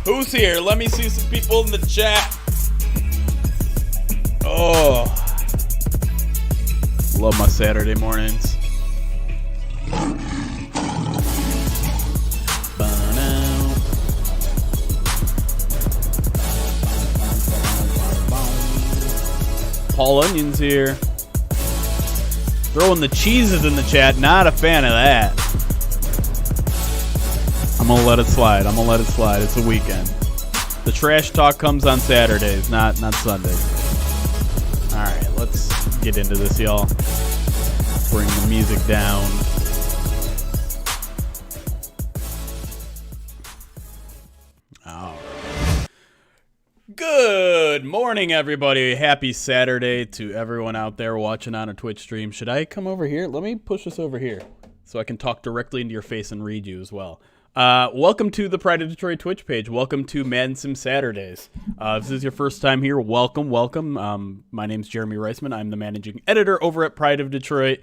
Who's here? Let me see some people in the chat. Oh, love my Saturday mornings. Paul Onion's here. Throwing the cheeses in the chat. Not a fan of that. I'm going to let it slide. It's a weekend. The trash talk comes on Saturdays, not Sundays. All right, let's get into this, y'all. Bring the music down. Good morning, everybody. Happy Saturday to everyone out there watching on a Twitch stream. Should I come over here? Let me push this over here so I can talk directly into your face and read you as well. Welcome to the Pride of Detroit Twitch page. Welcome to Madden Sim Saturdays. If this is your first time here, welcome. My name's Jeremy Reisman. I'm the managing editor over at Pride of Detroit.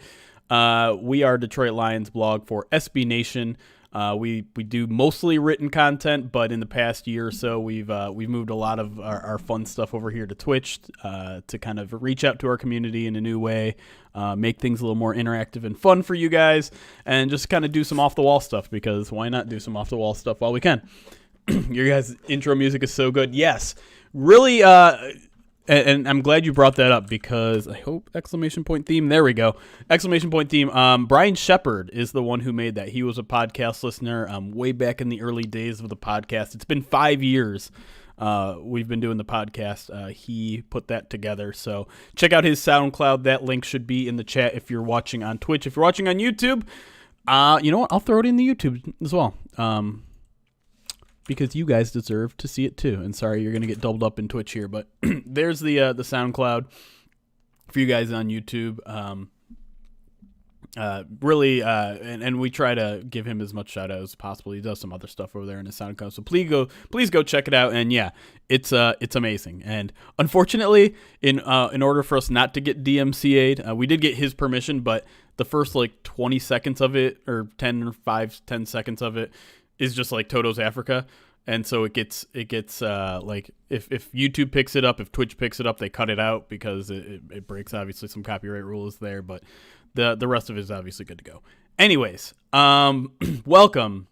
We are Detroit Lions blog for SB Nation. We do mostly written content, but in the past year or so, we've moved a lot of our fun stuff over here to Twitch to kind of reach out to our community in a new way, make things a little more interactive and fun for you guys, and just kind of do some off-the-wall stuff, because why not do some off-the-wall stuff while we can? Your guys' intro music is so good. Yes, really, and I'm glad you brought that up, because I hope exclamation point theme. There we go. Exclamation point theme. Brian Shepard is the one who made that. He was a podcast listener way back in the early days of the podcast. It's been 5 years. We've been doing the podcast. He put that together. So check out his SoundCloud. That link should be in the chat if you're watching on Twitch. If you're watching on YouTube, you know what? I'll throw it in the YouTube as well. Because you guys deserve to see it too. And sorry, you're going to get doubled up in Twitch here, but there's the SoundCloud for you guys on YouTube. And we try to give him as much shout out as possible. He does some other stuff over there in his SoundCloud. So please go check it out. And yeah, it's amazing. And unfortunately, in order for us not to get DMCA'd, we did get his permission, but the first like 20 seconds of it, or 10 seconds of it, is just like Toto's Africa, and so it gets like if YouTube picks it up, if Twitch picks it up, they cut it out because it breaks obviously some copyright rules there, but the rest of it is obviously good to go. Anyways, welcome.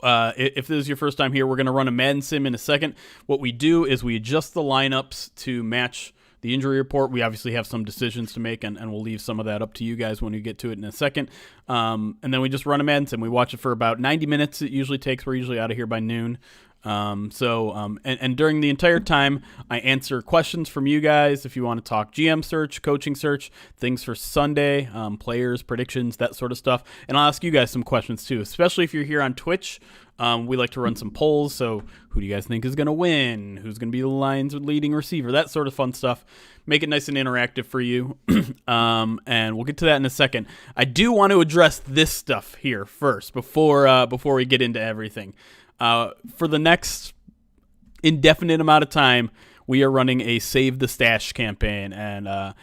If this is your first time here, we're gonna run a Madden Sim in a second. What we do is we adjust the lineups to match the injury report. We obviously have some decisions to make, and we'll leave some of that up to you guys when we get to it in a second. And then we just run a Madden Sim. We watch it for about 90 minutes. It usually takes. We're usually out of here by noon. And during the entire time, I answer questions from you guys. If you want to talk GM search, coaching search, things for Sunday, players, predictions, that sort of stuff. And I'll ask you guys some questions too, especially if you're here on Twitch. We like to run some polls. So who do you guys think is going to win? Who's going to be the Lions' leading receiver? That sort of fun stuff. Make it nice and interactive for you. And we'll get to that in a second. I do want to address this stuff here first before we get into everything. For the next indefinite amount of time, we are running a Save the Stash campaign. And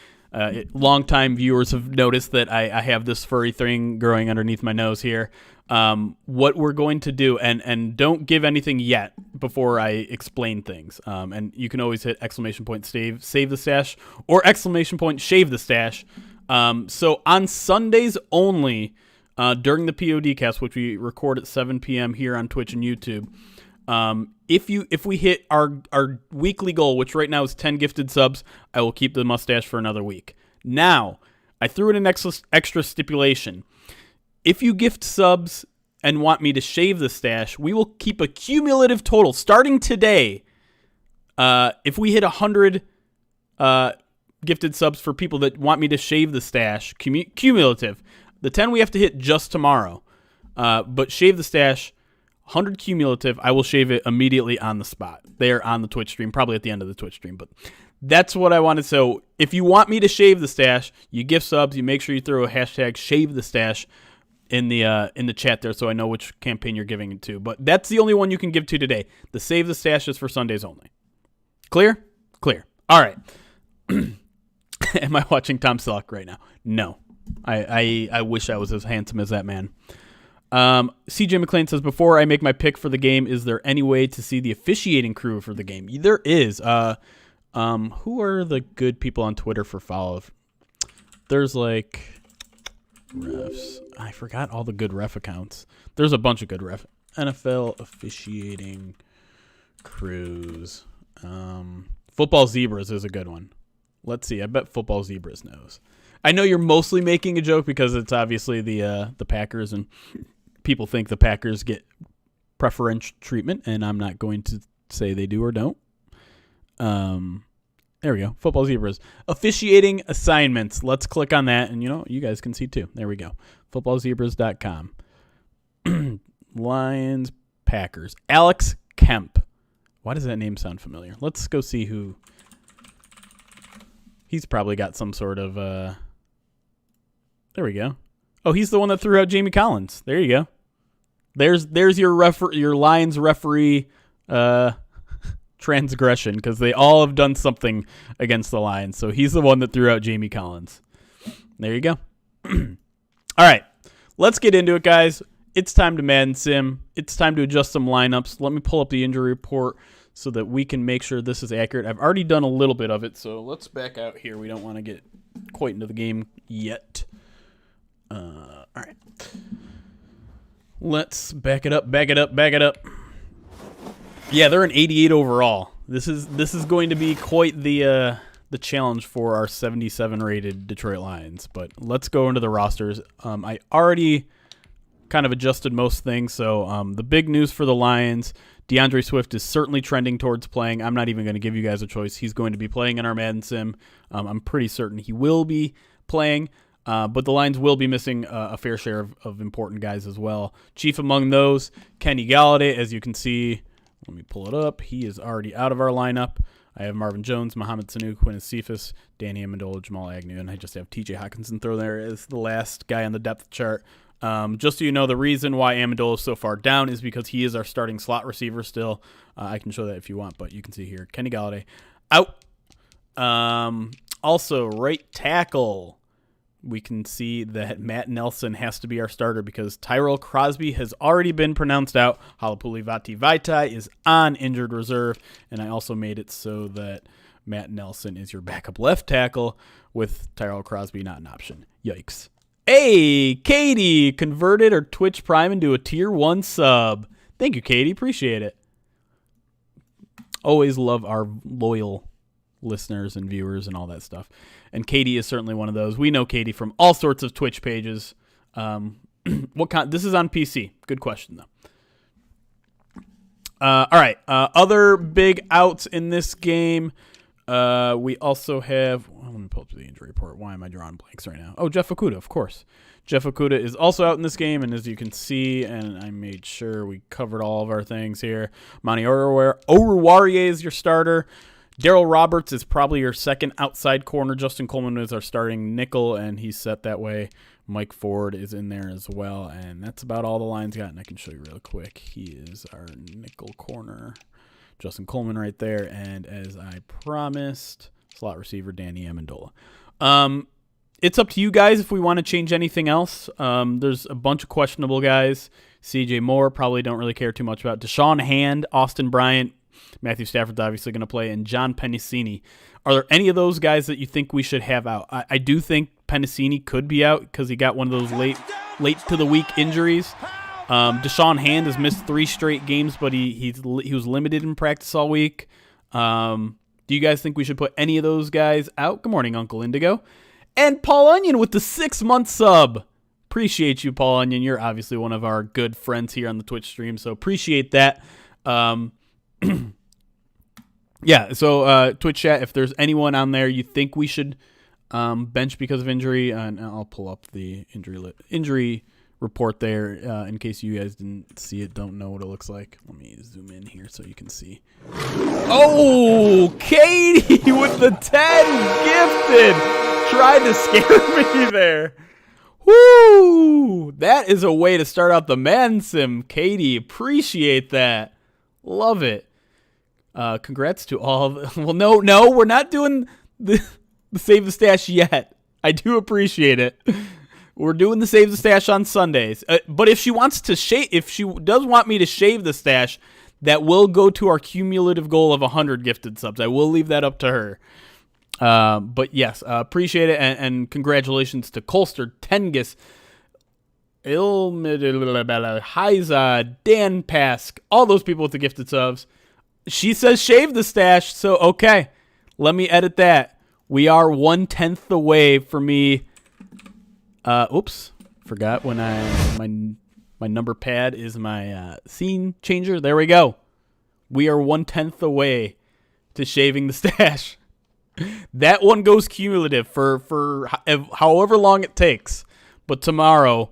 longtime viewers have noticed that I have this furry thing growing underneath my nose here. What we're going to do, and don't give anything yet before I explain things. And you can always hit exclamation point save the stash, or exclamation point shave the stash. So on Sundays only, during the POD cast, which we record at 7 p.m. here on Twitch and YouTube, if we hit our weekly goal, which right now is 10 gifted subs, I will keep the mustache for another week. Now, I threw in an extra stipulation. If you gift subs and want me to shave the stash, we will keep a cumulative total starting today. If we hit 100 gifted subs for people that want me to shave the stash, cumulative. The 10 we have to hit just tomorrow. But shave the stash, 100 cumulative, I will shave it immediately on the spot. There on the Twitch stream, probably at the end of the Twitch stream. But that's what I wanted. So if you want me to shave the stash, you gift subs, you make sure you throw a hashtag shave the stash in the chat there, so I know which campaign you're giving it to. But that's the only one you can give to today. The Save the Stash is for Sundays only. Clear? Clear. All right. Am I watching Tom Selleck right now? No. I wish I was as handsome as that man. CJ McLean says, before I make my pick for the game, is there any way to see the officiating crew for the game? There is. Who are the good people on Twitter for follow? There's like refs. I forgot all the good ref accounts. There's a bunch of good ref. NFL officiating crews. Football Zebras is a good one. Let's see. I bet Football Zebras knows. I know you're mostly making a joke because it's obviously the Packers, and people think the Packers get preferential treatment, and I'm not going to say they do or don't. There we go. Football Zebras. Officiating assignments. Let's click on that, and you guys can see too. There we go. Footballzebras.com. Lions, Packers. Alex Kemp. Why does that name sound familiar? Let's go see who. He's probably got some sort of. There we go. Oh, he's the one that threw out Jamie Collins. There you go. There's your Lions referee transgression, because they all have done something against the Lions. So he's the one that threw out Jamie Collins. There you go. All right, let's get into it, guys. It's time to Madden Sim. It's time to adjust some lineups. Let me pull up the injury report so that we can make sure this is accurate. I've already done a little bit of it, so let's back out here. We don't want to get quite into the game yet. All right. Let's back it up. Yeah, they're an 88 overall. This is going to be quite the challenge for our 77 rated Detroit Lions. But let's go into the rosters. I already kind of adjusted most things. So the big news for the Lions, DeAndre Swift is certainly trending towards playing. I'm not even going to give you guys a choice. He's going to be playing in our Madden Sim. I'm pretty certain he will be playing. But the Lions will be missing a fair share of important guys as well. Chief among those, Kenny Galladay. As you can see, let me pull it up. He is already out of our lineup. I have Marvin Jones, Mohamed Sanu, Quinn Cephas, Danny Amendola, Jamal Agnew, and I just have TJ Hawkinson thrown there as the last guy on the depth chart. Just so you know, the reason why Amendola is so far down is because he is our starting slot receiver still. I can show that if you want, but you can see here, Kenny Galladay out. Also, right tackle. We can see that Matt Nelson has to be our starter because Tyrell Crosby has already been pronounced out. Halapuli Vaitai is on injured reserve, and I also made it so that Matt Nelson is your backup left tackle with Tyrell Crosby not an option. Yikes. Hey, Katie converted her Twitch Prime into a Tier 1 sub. Thank you, Katie. Appreciate it. Always love our loyal listeners and viewers and all that stuff. And Katie is certainly one of those. We know Katie from all sorts of Twitch pages. This is on PC. Good question, though. All right. Other big outs in this game. We also have. Well, let me pull up the injury report. Why am I drawing blanks right now? Oh, Jeff Okudah, of course. Jeff Okudah is also out in this game, and as you can see, and I made sure we covered all of our things here. Monty Oruwariye is your starter. Darryl Roberts is probably your second outside corner. Justin Coleman is our starting nickel, and he's set that way. Mike Ford is in there as well, and that's about all the Lions got, and I can show you real quick. He is our nickel corner. Justin Coleman right there, and as I promised, slot receiver Danny Amendola. It's up to you guys if we want to change anything else. There's a bunch of questionable guys. CJ Moore, probably don't really care too much about. Deshaun Hand, Austin Bryant, Matthew Stafford's obviously going to play, and John Pennicini. Are there any of those guys that you think we should have out? I do think Pennicini could be out because he got one of those late to the week injuries. Deshaun Hand has missed 3 straight games, but he was limited in practice all week. Do you guys think we should put any of those guys out? Good morning, Uncle Indigo. And Paul Onion with the 6-month sub. Appreciate you, Paul Onion. You're obviously one of our good friends here on the Twitch stream, so appreciate that. Yeah, so Twitch chat, if there's anyone on there you think we should bench because of injury, and I'll pull up the injury report there in case you guys didn't see it, don't know what it looks like. Let me zoom in here so you can see. Oh, Katie with the 10 gifted. Tried to scare me there. Woo! That is a way to start out the Madden Sim. Katie, appreciate that. Love it. Congrats to all of well, no, we're not doing the Save the Stash yet. I do appreciate it. We're doing the Save the Stash on Sundays. But if she wants to if she does want me to shave the stash, that will go to our cumulative goal of 100 gifted subs. I will leave that up to her. But yes, appreciate it. And congratulations to Colster, Tengus, Heiza, Dan Pask, all those people with the gifted subs. She says shave the stash, so okay. Let me edit that. We are 1/10 away for me. Oops, forgot when my number pad is my scene changer. There we go. We are 1/10 away to shaving the stash. That one goes cumulative for however long it takes. But tomorrow,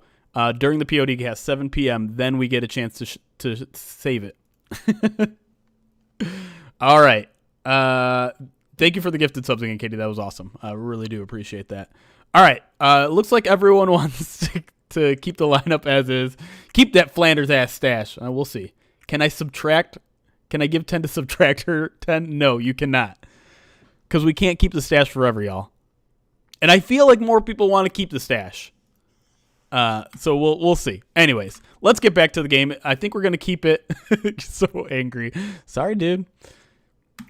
during the POD cast, 7 p.m., then we get a chance to save it. All right. Thank you for the gifted subs again, Katie. That was awesome. I really do appreciate that. All right. Looks like everyone wants to keep the lineup as is. Keep that Flanders ass stash. We'll see. Can I subtract? Can I give 10 to subtract her 10? No, you cannot. Because we can't keep the stash forever, y'all. And I feel like more people want to keep the stash. So we'll see. Anyways, let's get back to the game. I think we're going to keep it. So angry. Sorry, dude.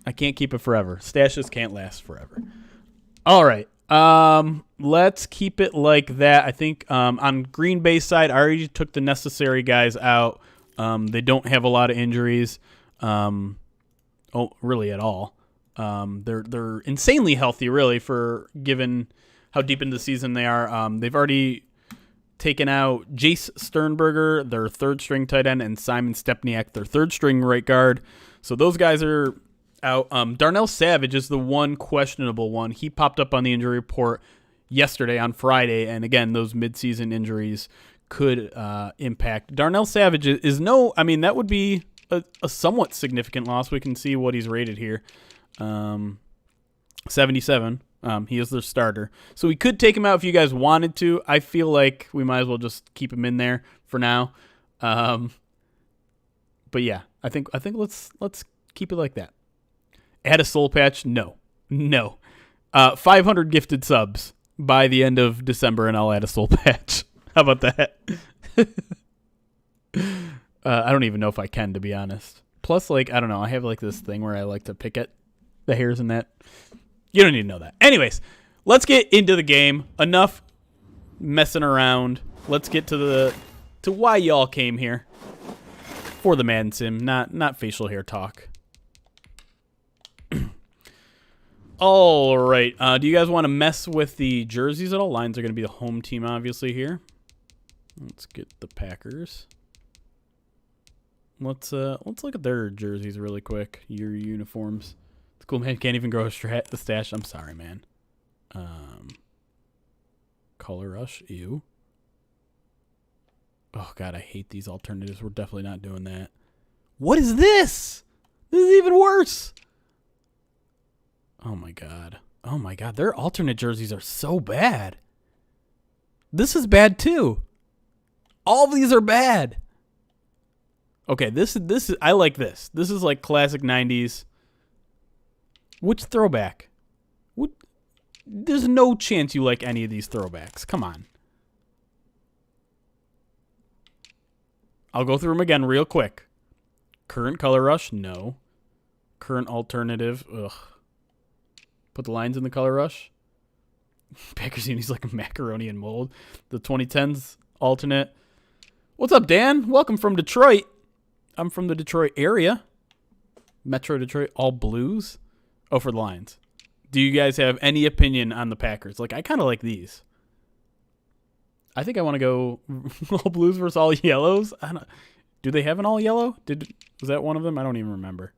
I can't keep it forever. Stashes can't last forever. All right. Let's keep it like that. I think on Green Bay's side, I already took the necessary guys out. They don't have a lot of injuries. Really at all. They're insanely healthy, really, for given how deep into the season they are. They've already taken out Jace Sternberger, their third string tight end, and Simon Stepniak, their third string right guard. So those guys are out. Darnell Savage is the one questionable one. He popped up on the injury report yesterday on Friday, and again, those midseason injuries could impact. Darnell Savage is that would be a somewhat significant loss. We can see what he's rated here. 77. He is their starter. So we could take him out if you guys wanted to. I feel like we might as well just keep him in there for now. But yeah, I think let's keep it like that. Add a soul patch? No. 500 gifted subs by the end of December, and I'll add a soul patch. How about that? I don't even know if I can, to be honest. Plus, I don't know. I have this thing where I like to pick at the hairs in that. You don't need to know that. Anyways, let's get into the game. Enough messing around. Let's get to why y'all came here. For the Madden sim, not facial hair talk. All right. Do you guys want to mess with the jerseys at all? Lions are going to be the home team, obviously, here. Let's get the Packers. Let's look at their jerseys really quick. Your uniforms. The cool man can't even grow the stash. I'm sorry, man. Color rush. Ew. Oh, God, I hate these alternatives. We're definitely not doing that. What is this? This is even worse. Oh, my God. Oh, my God. Their alternate jerseys are so bad. This is bad, too. All of these are bad. Okay, this is I like this. This is like classic 90s. Which throwback? There's no chance you like any of these throwbacks. Come on. I'll go through them again real quick. Current color rush? No. Current alternative? Ugh. Put the lines in the color rush. Packers unis like a macaroni and mold. The 2010s alternate. What's up, Dan? Welcome from Detroit. I'm from the Detroit area. Metro Detroit, all blues. Oh, for the Lions. Do you guys have any opinion on the Packers? I kind of like these. I think I want to go all blues versus all yellows. I don't. Do they have an all yellow? Was that one of them? I don't even remember.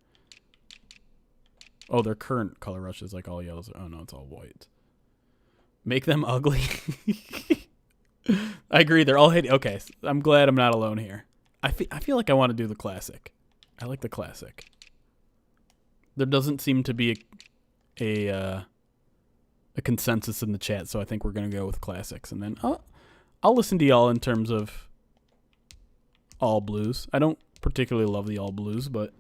Oh, their current color rush is like all yellows. Oh no, it's all white. Make them ugly. I agree. They're all hitting. Okay, I'm glad I'm not alone here. I feel like I want to do the classic. I like the classic. There doesn't seem to be a consensus in the chat, so I think we're gonna go with classics, and then I'll listen to y'all in terms of all blues. I don't particularly love the all blues, but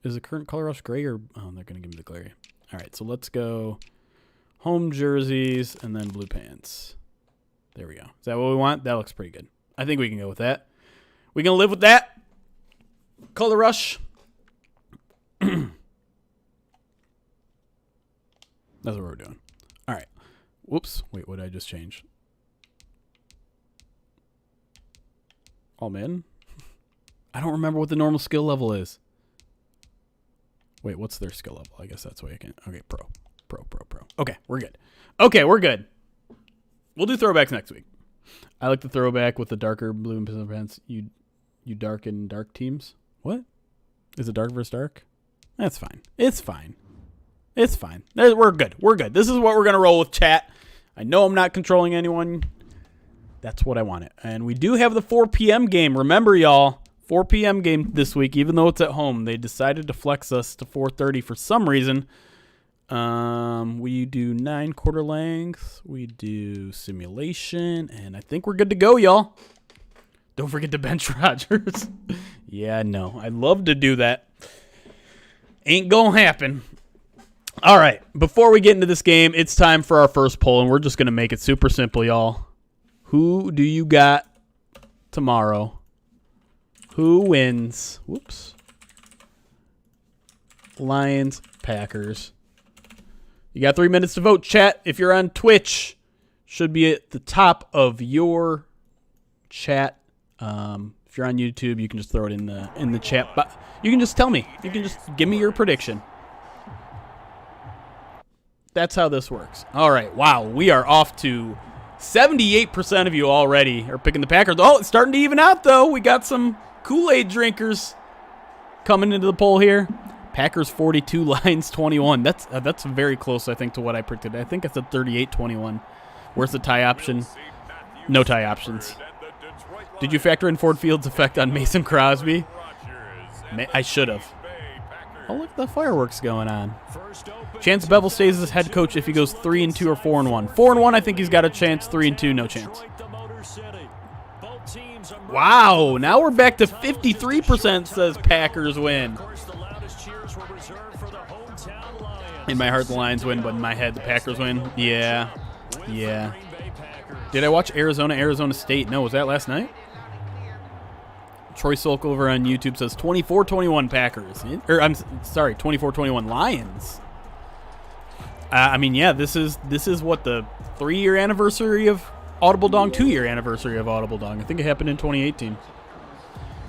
is the current color rush gray or they're gonna give me the gray. All right, so let's go Home jerseys and then blue pants. There we go. Is that what we want? That looks pretty good. I think we can go with that. We can live with that. Color rush. That's what we're doing. All right. Whoops. Wait, what did I just change? All men? I don't remember what the normal skill level is. Wait, what's their skill level? I guess that's why I can. Okay, pro. Okay, we're good. Okay, we're good. We'll do throwbacks next week. I like the throwback with the darker blue and pants. You dark and dark teams? What? Is it dark versus dark? That's fine. It's fine. It's fine. We're good. We're good. This is what we're going to roll with, chat. I know I'm not controlling anyone. That's what I wanted. And we do have the 4 p.m. game. Remember, y'all, 4 p.m. game this week, even though it's at home. They decided to flex us to 4:30 for some reason. We do 9 quarter lengths. We do simulation. And I think we're good to go, y'all. Don't forget to bench Rodgers. Yeah, no. I'd love to do that. Ain't gonna happen. All right. Before we get into this game, it's time for our first poll, and we're just going to make it super simple, y'all. Who do you got tomorrow? Who wins? Whoops. Lions, Packers. You got 3 minutes to vote, chat. If you're on Twitch, should be at the top of your chat. If you're on YouTube, you can just throw it in the chat. But you can just tell me. You can just give me your prediction. That's how this works. All right. Wow. We are off to 78% of you already are picking the Packers. Oh, it's starting to even out, though. We got some Kool-Aid drinkers coming into the poll here. Packers 42, Lions 21. That's very close, I think, to what I predicted. I think it's a 38-21. Where's the tie option? No tie options. Did you factor in Ford Field's effect on Mason Crosby? I should have. Oh, look at the fireworks going on. Chance Bevel stays as head coach if he goes 3-2 or 4-1. 4-1, I think he's got a chance. 3-2, no chance. Wow, now we're back to 53% says Packers win. In my heart, the Lions win, but in my head, the Packers win. Yeah. Did I watch Arizona State? No, was that last night? Troy Solk over on YouTube says 24-21 Packers. Or I'm sorry, 24-21 Lions. I mean, yeah, this is what, the 3-year anniversary of Audible Dong, 2-year anniversary of Audible Dong. I think it happened in 2018.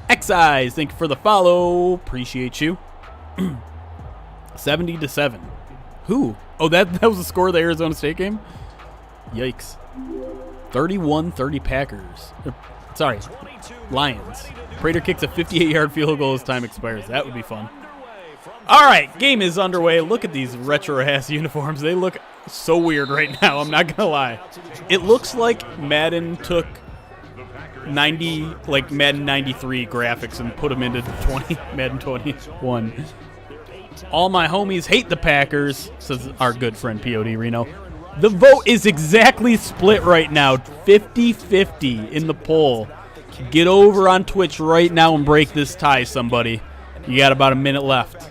X-Eyes, thank you for the follow. Appreciate you. 70-7. Who? Oh, that was the score of the Arizona State game? Yikes. 31-30 Packers. Sorry, Lions. Prater kicks a 58-yard field goal as time expires. That would be fun. All right, game is underway. Look at these retro-ass uniforms. They look so weird right now. I'm not going to lie. It looks like Madden took Madden 93 graphics and put them into Madden 21. All my homies hate the Packers, says our good friend P.O.D. Reno. The vote is exactly split right now, 50-50 in the poll. Get over on Twitch right now and break this tie, somebody. You got about a minute left.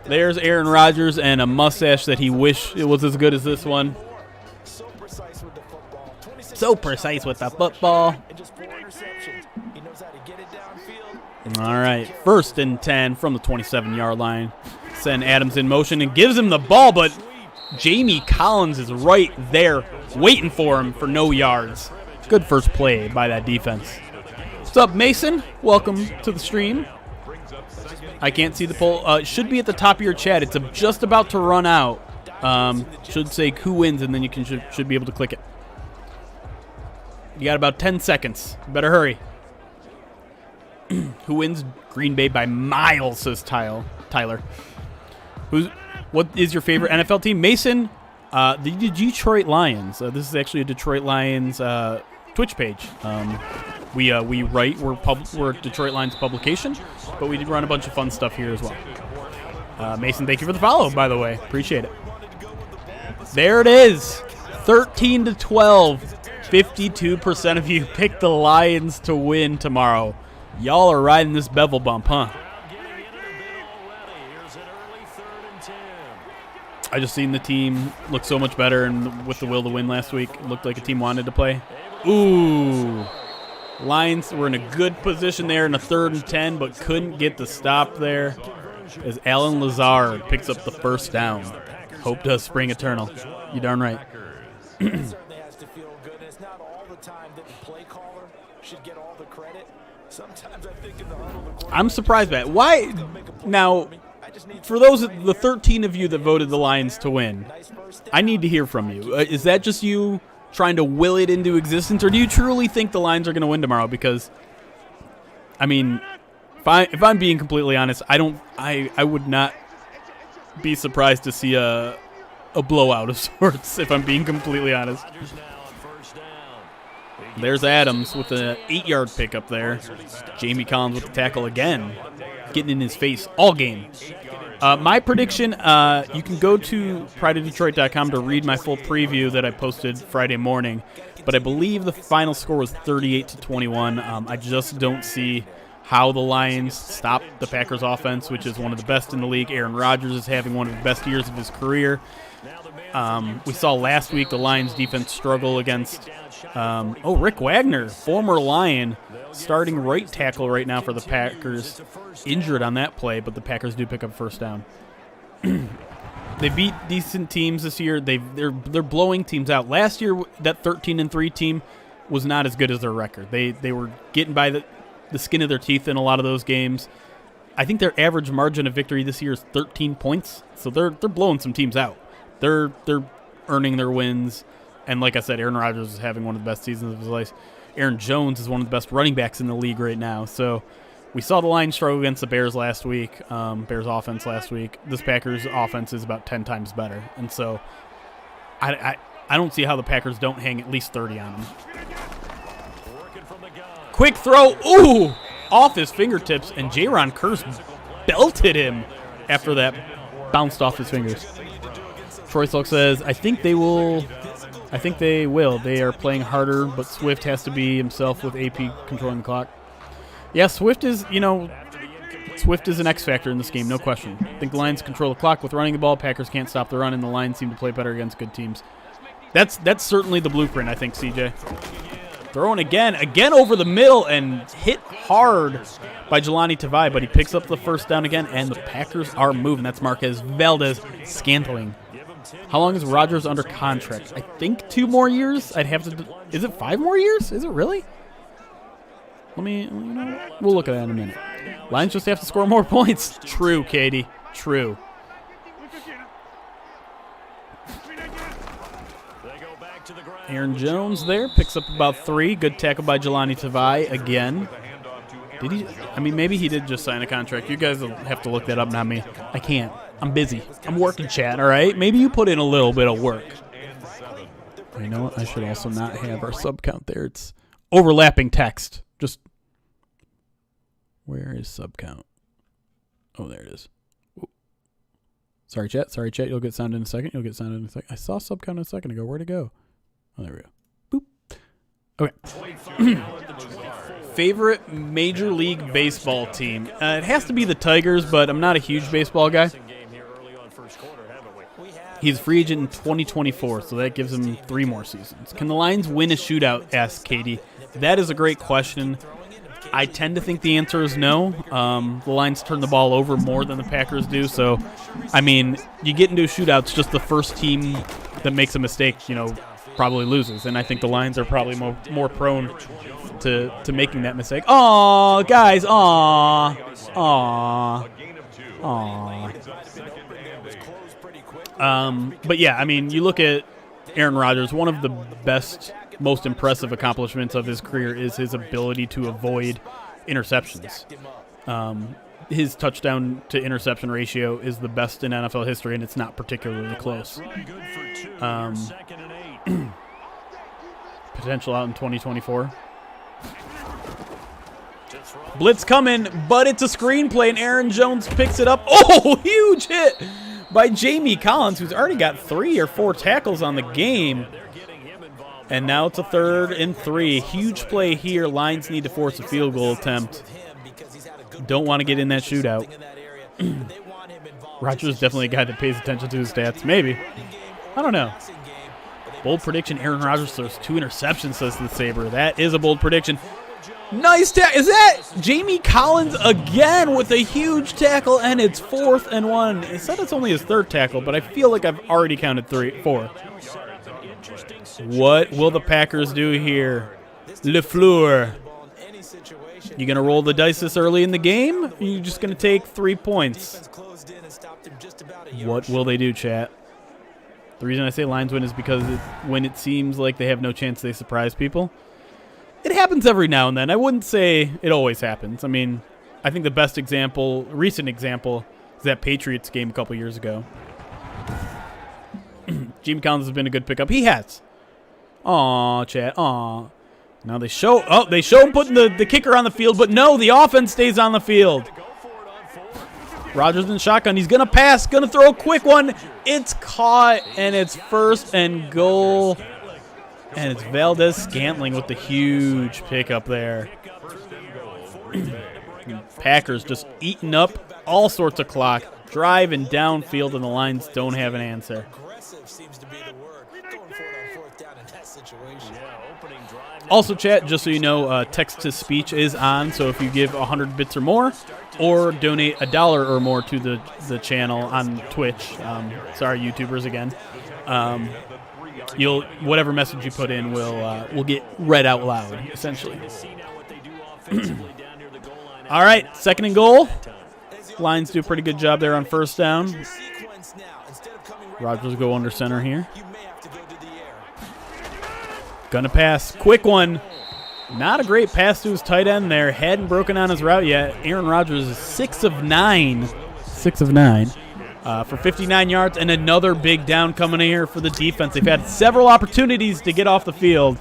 There's Aaron Rodgers and a mustache that he wished it was as good as this one. So precise with the football. All right, 1st and 10 from the 27-yard line. Send Adams in motion and gives him the ball, but Jamie Collins is right there waiting for him for no yards. Good first play by that defense. What's up, Mason? Welcome to the stream. I can't see the poll. It should be at the top of your chat. It's just about to run out. Should say who wins, and then you should be able to click it. You got about 10 seconds. You better hurry. Who wins? Green Bay by miles, says Tyler. What is your favorite NFL team? Mason, the Detroit Lions. This is actually a Detroit Lions Twitch page. We write. We're a Detroit Lions publication, but we run a bunch of fun stuff here as well. Mason, thank you for the follow, by the way. Appreciate it. There it is. 13-12. 52% of you picked the Lions to win tomorrow. Y'all are riding this bevel bump, huh? I just seen the team look so much better, and with the will to win last week, it looked like a team wanted to play. Ooh. Lions were in a good position there in a 3rd and 10, but couldn't get the stop there as Alan Lazard picks up the first down. Hope does spring eternal. You darn right. I'm surprised by it. Why? Now, for the 13 of you that voted the Lions to win, I need to hear from you. Is that just you trying to will it into existence, or do you truly think the Lions are going to win tomorrow? Because, I mean, if I'm being completely honest, I would not be surprised to see a blowout of sorts, if I'm being completely honest. There's Adams with an 8-yard pick up there. Jamie Collins with the tackle again, getting in his face all game. My prediction, you can go to prideofdetroit.com to read my full preview that I posted Friday morning, but I believe the final score was 38-21. I just don't see how the Lions stop the Packers offense, which is one of the best in the league. Aaron Rodgers is having one of the best years of his career. We saw last week the Lions defense struggle against Rick Wagner, former Lion, starting right tackle right now for the Packers, injured on that play, but the Packers do pick up first down. They beat decent teams this year. They're blowing teams out. Last year, that 13-3 team was not as good as their record. They were getting by the skin of their teeth in a lot of those games. I think their average margin of victory this year is 13 points, so they're blowing some teams out. They're earning their wins, and like I said, Aaron Rodgers is having one of the best seasons of his life. Aaron Jones is one of the best running backs in the league right now. So we saw the Lions struggle against the Bears last week, Bears offense last week. This Packers offense is about 10 times better, and so I don't see how the Packers don't hang at least 30 on them. Quick throw, ooh, off his fingertips, and Jaron Kearse belted him after that bounced off his fingers. Troy Sulk says, I think they will. They are playing harder, but Swift has to be himself with AP controlling the clock. Yeah, Swift is an X factor in this game, no question. I think the Lions control the clock with running the ball. Packers can't stop the run, and the Lions seem to play better against good teams. That's certainly the blueprint, I think, CJ. Throwing again over the middle and hit hard by Jelani Tavai, but he picks up the first down again, and the Packers are moving. That's Marquez Valdez-Scantling. How long is Rodgers under contract? I think 2 more years. I'd have to. Is it 5 more years? Is it really? We'll look at that in a minute. Lions just have to score more points. True, Katie. True. Aaron Jones there picks up about 3. Good tackle by Jelani Tavai again. Did he? I mean, maybe he did just sign a contract. You guys will have to look that up, not me. I can't. I'm busy. I'm working, chat, all right? Maybe you put in a little bit of work. You know what? I should also not have our sub count there. It's overlapping text. Just, where is sub count? Oh, there it is. Ooh. Sorry, chat. You'll get sound in a second. I saw sub count a second ago. Where'd it go? Oh, there we go. Boop. Okay. Favorite Major League Baseball team? It has to be the Tigers, but I'm not a huge baseball guy. He's free agent in 2024, so that gives him 3 more seasons. Can the Lions win a shootout, asks Katie. That is a great question. I tend to think the answer is no. The Lions turn the ball over more than the Packers do, so, I mean, you get into a shootout, it's just the first team that makes a mistake, probably loses, and I think the Lions are probably more prone to making that mistake. Aw, guys, aw. But yeah, I mean, you look at Aaron Rodgers, one of the best, most impressive accomplishments of his career is his ability to avoid interceptions. His touchdown to interception ratio is the best in NFL history, and it's not particularly close. Potential out in 2024. Blitz coming, but it's a screenplay, and Aaron Jones picks it up. Oh, huge hit by Jamie Collins, who's already got 3 or 4 tackles on the game. And now it's a 3rd and 3. Huge play here. Lions need to force a field goal attempt. Don't want to get in that shootout. Rodgers is definitely a guy that pays attention to his stats. Maybe. I don't know. Bold prediction, Aaron Rodgers throws 2 interceptions, says the Saber. That is a bold prediction. Nice tackle. Is that Jamie Collins again with a huge tackle, and it's 4th and 1. It said it's only his 3rd tackle, but I feel like I've already counted 4. What will the Packers do here? LaFleur. You going to roll the dice this early in the game? Or are you just going to take 3 points? What will they do, chat? The reason I say Lions win is because when it seems like they have no chance, they surprise people. It happens every now and then. I wouldn't say it always happens. I mean, I think the best example, recent example, is that Patriots game a couple years ago. Jamie Collins has been a good pickup. He has. Aw, chat. Aw. Now they show him putting the kicker on the field, but no, the offense stays on the field. Rodgers in shotgun. He's going to pass, going to throw a quick one. It's caught, and it's 1st and goal. And it's Valdez-Scantling with the huge pickup there. Packers just eating up all sorts of clock, driving downfield, and the Lions don't have an answer. Also, chat, just so you know, text-to-speech is on, so if you give 100 bits or more, or donate $1 or more to the channel on Twitch, sorry, YouTubers again, whatever message you put in will get read out loud, essentially. All right, 2nd and goal. Lions do a pretty good job there on 1st down. Rodgers go under center here. Gonna pass. Quick one. Not a great pass to his tight end there. Hadn't broken on his route yet. Aaron Rodgers is 6 of 9. 6 of 9 for 59 yards, and another big down coming in here for the defense. They've had several opportunities to get off the field.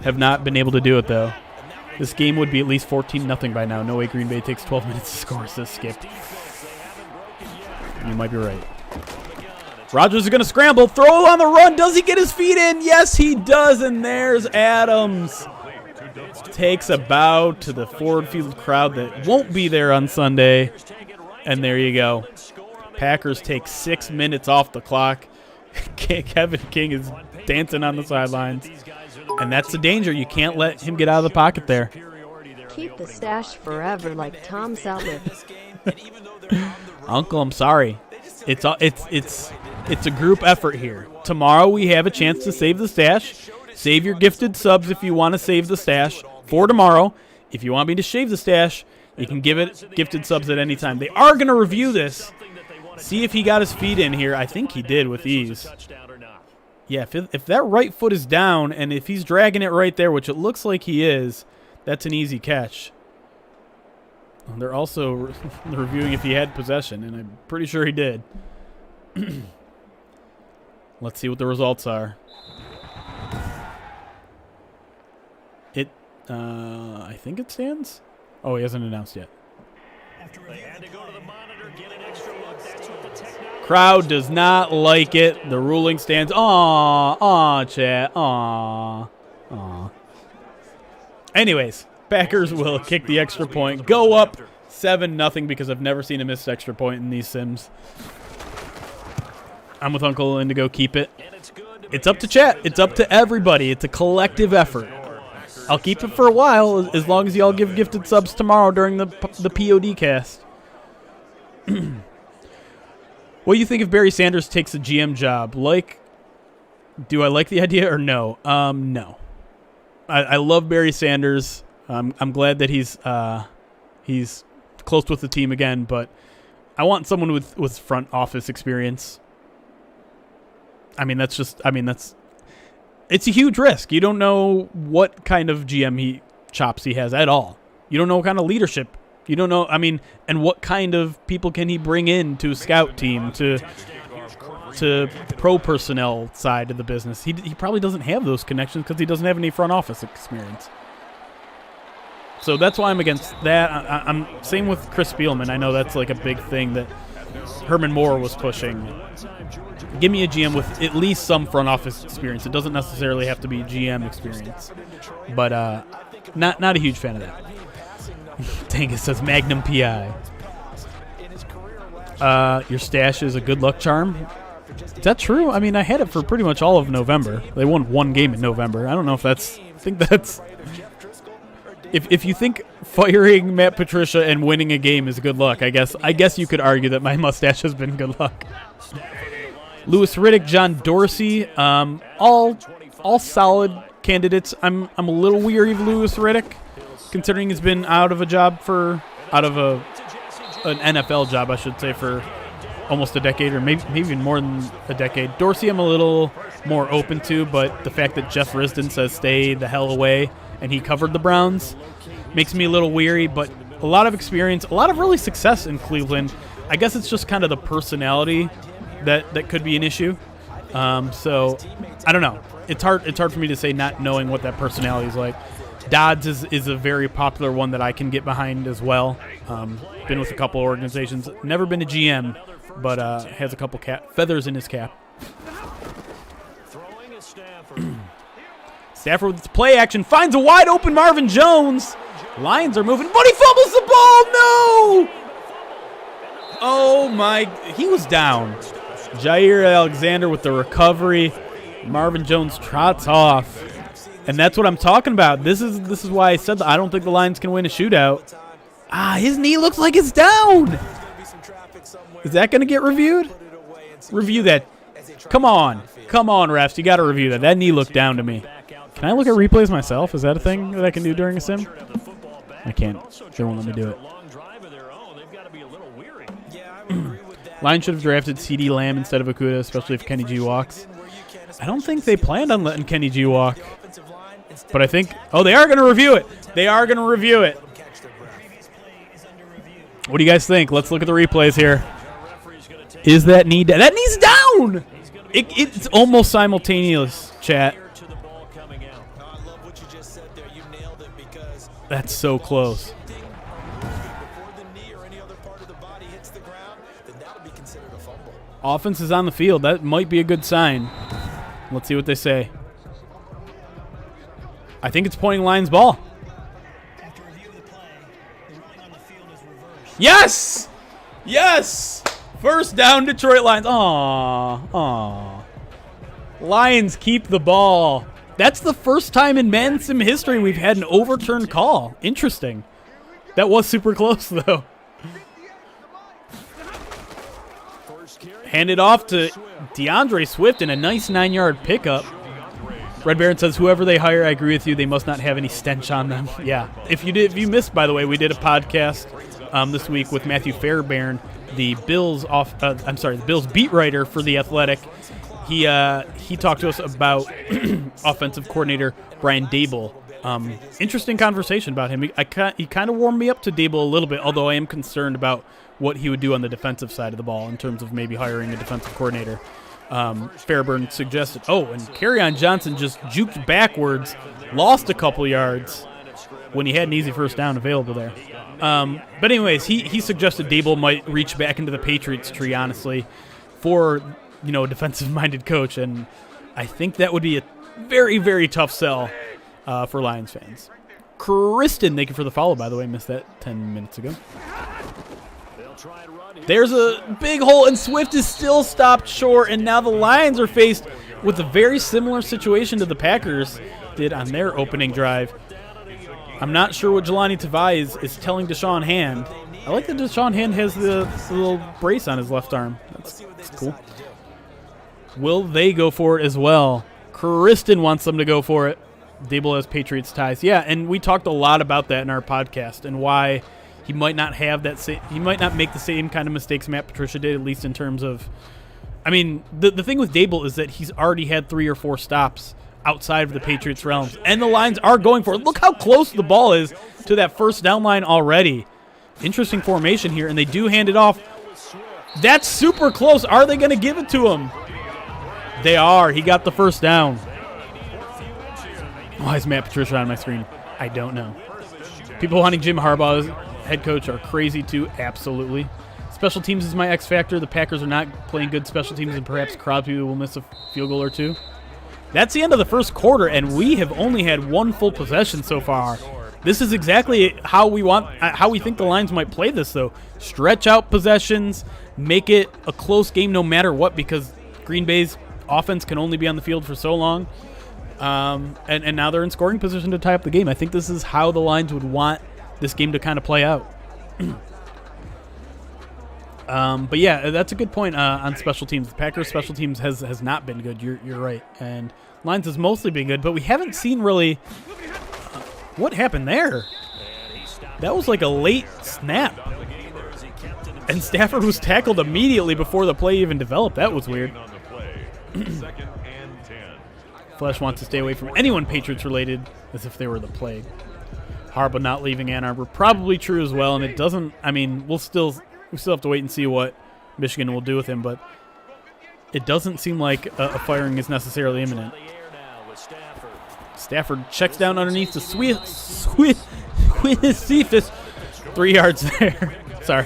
Have not been able to do it, though. This game would be at least 14-0 by now. No way Green Bay takes 12 minutes to score, says Skip. You might be right. Rodgers is going to scramble, throw on the run. Does he get his feet in? Yes, he does, and there's Adams. Takes a bow to the Ford Field crowd that won't be there on Sunday, and there you go. Packers take 6 minutes off the clock. Kevin King is dancing on the sidelines, and that's the danger. You can't let him get out of the pocket there. Keep the stash forever like Tom Selleck. Uncle, I'm sorry. It's a group effort here. Tomorrow we have a chance to save the stash. Save your gifted subs if you want to save the stash for tomorrow. If you want me to shave the stash, you can give it gifted subs at any time. They are going to review this. See if he got his feet in here. I think he did with ease. Yeah, if that right foot is down and if he's dragging it right there, which it looks like he is, that's an easy catch. They're also reviewing if he had possession, and I'm pretty sure he did. Let's see what the results are. I think it stands. Oh, he hasn't announced yet. Crowd does not like it. The ruling stands. Aw, chat. Aw. Anyways, Packers will kick the extra point. Go up 7-0 because I've never seen a missed extra point in these sims. I'm with Uncle Indigo. Keep it. It's up to chat. It's up to everybody. It's a collective effort. I'll keep it for a while as long as y'all give gifted subs tomorrow during the POD cast. What do you think if Barry Sanders takes a GM job? Do I like the idea or no? No. I love Barry Sanders. I'm glad that he's close with the team again, but I want someone with front office experience. It's a huge risk. You don't know what kind of GM chops he has at all. You don't know what kind of leadership. You don't know, and what kind of people can he bring in to a scout team, to pro personnel side of the business. He probably doesn't have those connections because he doesn't have any front office experience. So that's why I'm against that. I'm same with Chris Spielman. I know that's like a big thing that Herman Moore was pushing. Give me a GM with at least some front office experience. It doesn't necessarily have to be GM experience. But not a huge fan of that. Dang, it says Magnum PI. Your stash is a good luck charm. Is that true? I mean, I had it for pretty much all of November. They won one game in November. I don't know if that's... I think that's... If you think firing Matt Patricia and winning a game is good luck, I guess you could argue that my mustache has been good luck. Louis Riddick, John Dorsey, all solid candidates. I'm a little weary of Louis Riddick, considering he's been out of an NFL job, I should say, for almost a decade, or maybe even more than a decade. Dorsey, I'm a little more open to, but the fact that Jeff Risdon says stay the hell away, and he covered the Browns, makes me a little weary, but a lot of experience, a lot of really success in Cleveland. I guess it's just kind of the personality that could be an issue. So I don't know. It's hard for me to say, not knowing what that personality is like. Dodds is a very popular one that I can get behind as well. Been with a couple organizations. Never been a GM, but has a couple feathers in his cap. Stafford with play action finds a wide open Marvin Jones. Lions are moving, but he fumbles the ball. No! Oh my! He was down. Jair Alexander with the recovery. Marvin Jones trots off, and that's what I'm talking about. This is why I said that I don't think the Lions can win a shootout. His knee looks like it's down. Is that going to get reviewed? Review that. Come on, refs. You got to review that. That knee looked down to me. Can I look at replays myself? Is that a thing that I can do during a sim? I can't. They won't let me do it. Lions should have drafted CeeDee Lamb instead of Okudah, especially if Kenny G walks. I don't think they planned on letting Kenny G walk. But I think... Oh, they are going to review it. They are going to review it. What do you guys think? Let's look at the replays here. Is that knee down? That knee's down! It's almost simultaneous, chat. That's so close. Offense is on the field. That might be a good sign. Let's see what they say. I think it's pointing Lions ball. Yes! Yes! First down, Detroit Lions. Aww. Lions keep the ball. That's the first time in Madden Sim history we've had an overturned call. Interesting. That was super close, though. Handed off to DeAndre Swift in a nice 9-yard pickup. Red Baron says, whoever they hire, I agree with you. They must not have any stench on them. Yeah. If you missed, by the way, we did a podcast this week with Matthew Fairbairn, the Bills beat writer for The Athletic. He talked to us about offensive coordinator Brian Daboll. Interesting conversation about him. He kind of warmed me up to Daboll a little bit, although I am concerned about what he would do on the defensive side of the ball in terms of maybe hiring a defensive coordinator. Fairburn suggested, and Kerryon Johnson just juked backwards, lost a couple yards when he had an easy first down available there. But anyways, he suggested Daboll might reach back into the Patriots tree, honestly, for a defensive-minded coach, and I think that would be a very, very tough sell for Lions fans. Kristen, thank you for the follow, by the way. Missed that 10 minutes ago. There's a big hole, and Swift is still stopped short, and now the Lions are faced with a very similar situation to the Packers did on their opening drive. I'm not sure what Jelani Tavai is telling Deshaun Hand. I like that Deshaun Hand has the little brace on his left arm. That's cool. Will they go for it as well? Kristen wants them to go for it. Daboll has Patriots ties. Yeah, and we talked a lot about that in our podcast and why he might not have that. He might not make the same kind of mistakes Matt Patricia did, at least in terms of. I mean, the thing with Daboll is that he's already had 3 or 4 stops outside of the Patriots' realms, and the Lions are going for it. Look how close the ball is to that first down line already. Interesting formation here, and they do hand it off. That's super close. Are they going to give it to him? They are. He got the first down. Why is Matt Patricia on my screen? I don't know. People wanting Jim Harbaugh as head coach are crazy too. Absolutely. Special teams is my X factor. The Packers are not playing good special teams, and perhaps Crosby will miss a field goal or two. That's the end of the first quarter, and we have only had 1 full possession so far. This is exactly how we think the Lions might play this, though. Stretch out possessions, make it a close game no matter what, because Green Bay's offense can only be on the field for so long. And now they're in scoring position to tie up the game. I think this is how the Lions would want this game to kind of play out. But yeah, that's a good point on special teams. The Packers' special teams has not been good. You're right. And Lions has mostly been good, but we haven't seen really what happened there. That was like a late snap. And Stafford was tackled immediately before the play even developed. That was weird. Flesh wants to stay away from anyone Patriots related, as if they were the plague. Harbaugh not leaving Ann Arbor, probably true as well. And it doesn't. I mean, we still have to wait and see what Michigan will do with him, but it doesn't seem like a firing is necessarily imminent. Stafford checks down underneath the Cephas. 3 yards there. Sorry,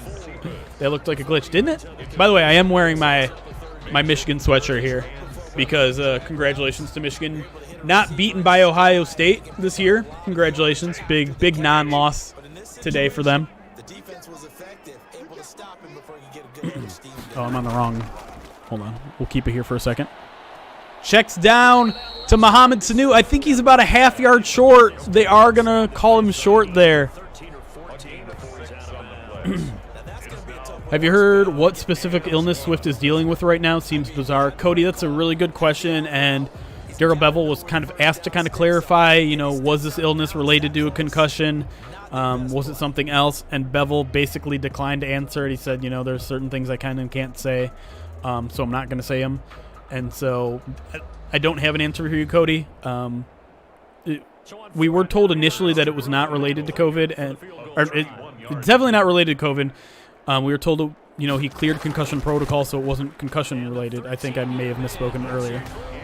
that looked like a glitch, didn't it? By the way, I am wearing my Michigan sweatshirt here because congratulations to Michigan, not beaten by Ohio State this year. Congratulations, big non-loss today for them. Oh, I'm on the wrong. Hold on. We'll keep it here for a second. Checks down to Mohamed Sanu. I think he's about a half yard short. They are going to call him short there. Have you heard what specific illness Swift is dealing with right now? Seems bizarre. Cody, that's a really good question, and Darrell Bevell was kind of asked to kind of clarify, was this illness related to a concussion? Was it something else? And Bevell basically declined to answer it. He said, there's certain things I kind of can't say, so I'm not going to say them. And so I don't have an answer for you, Cody. We were told initially that it was not related to COVID, it's definitely not related to COVID. We were told, he cleared concussion protocol, so it wasn't concussion related. I think I may have misspoken earlier.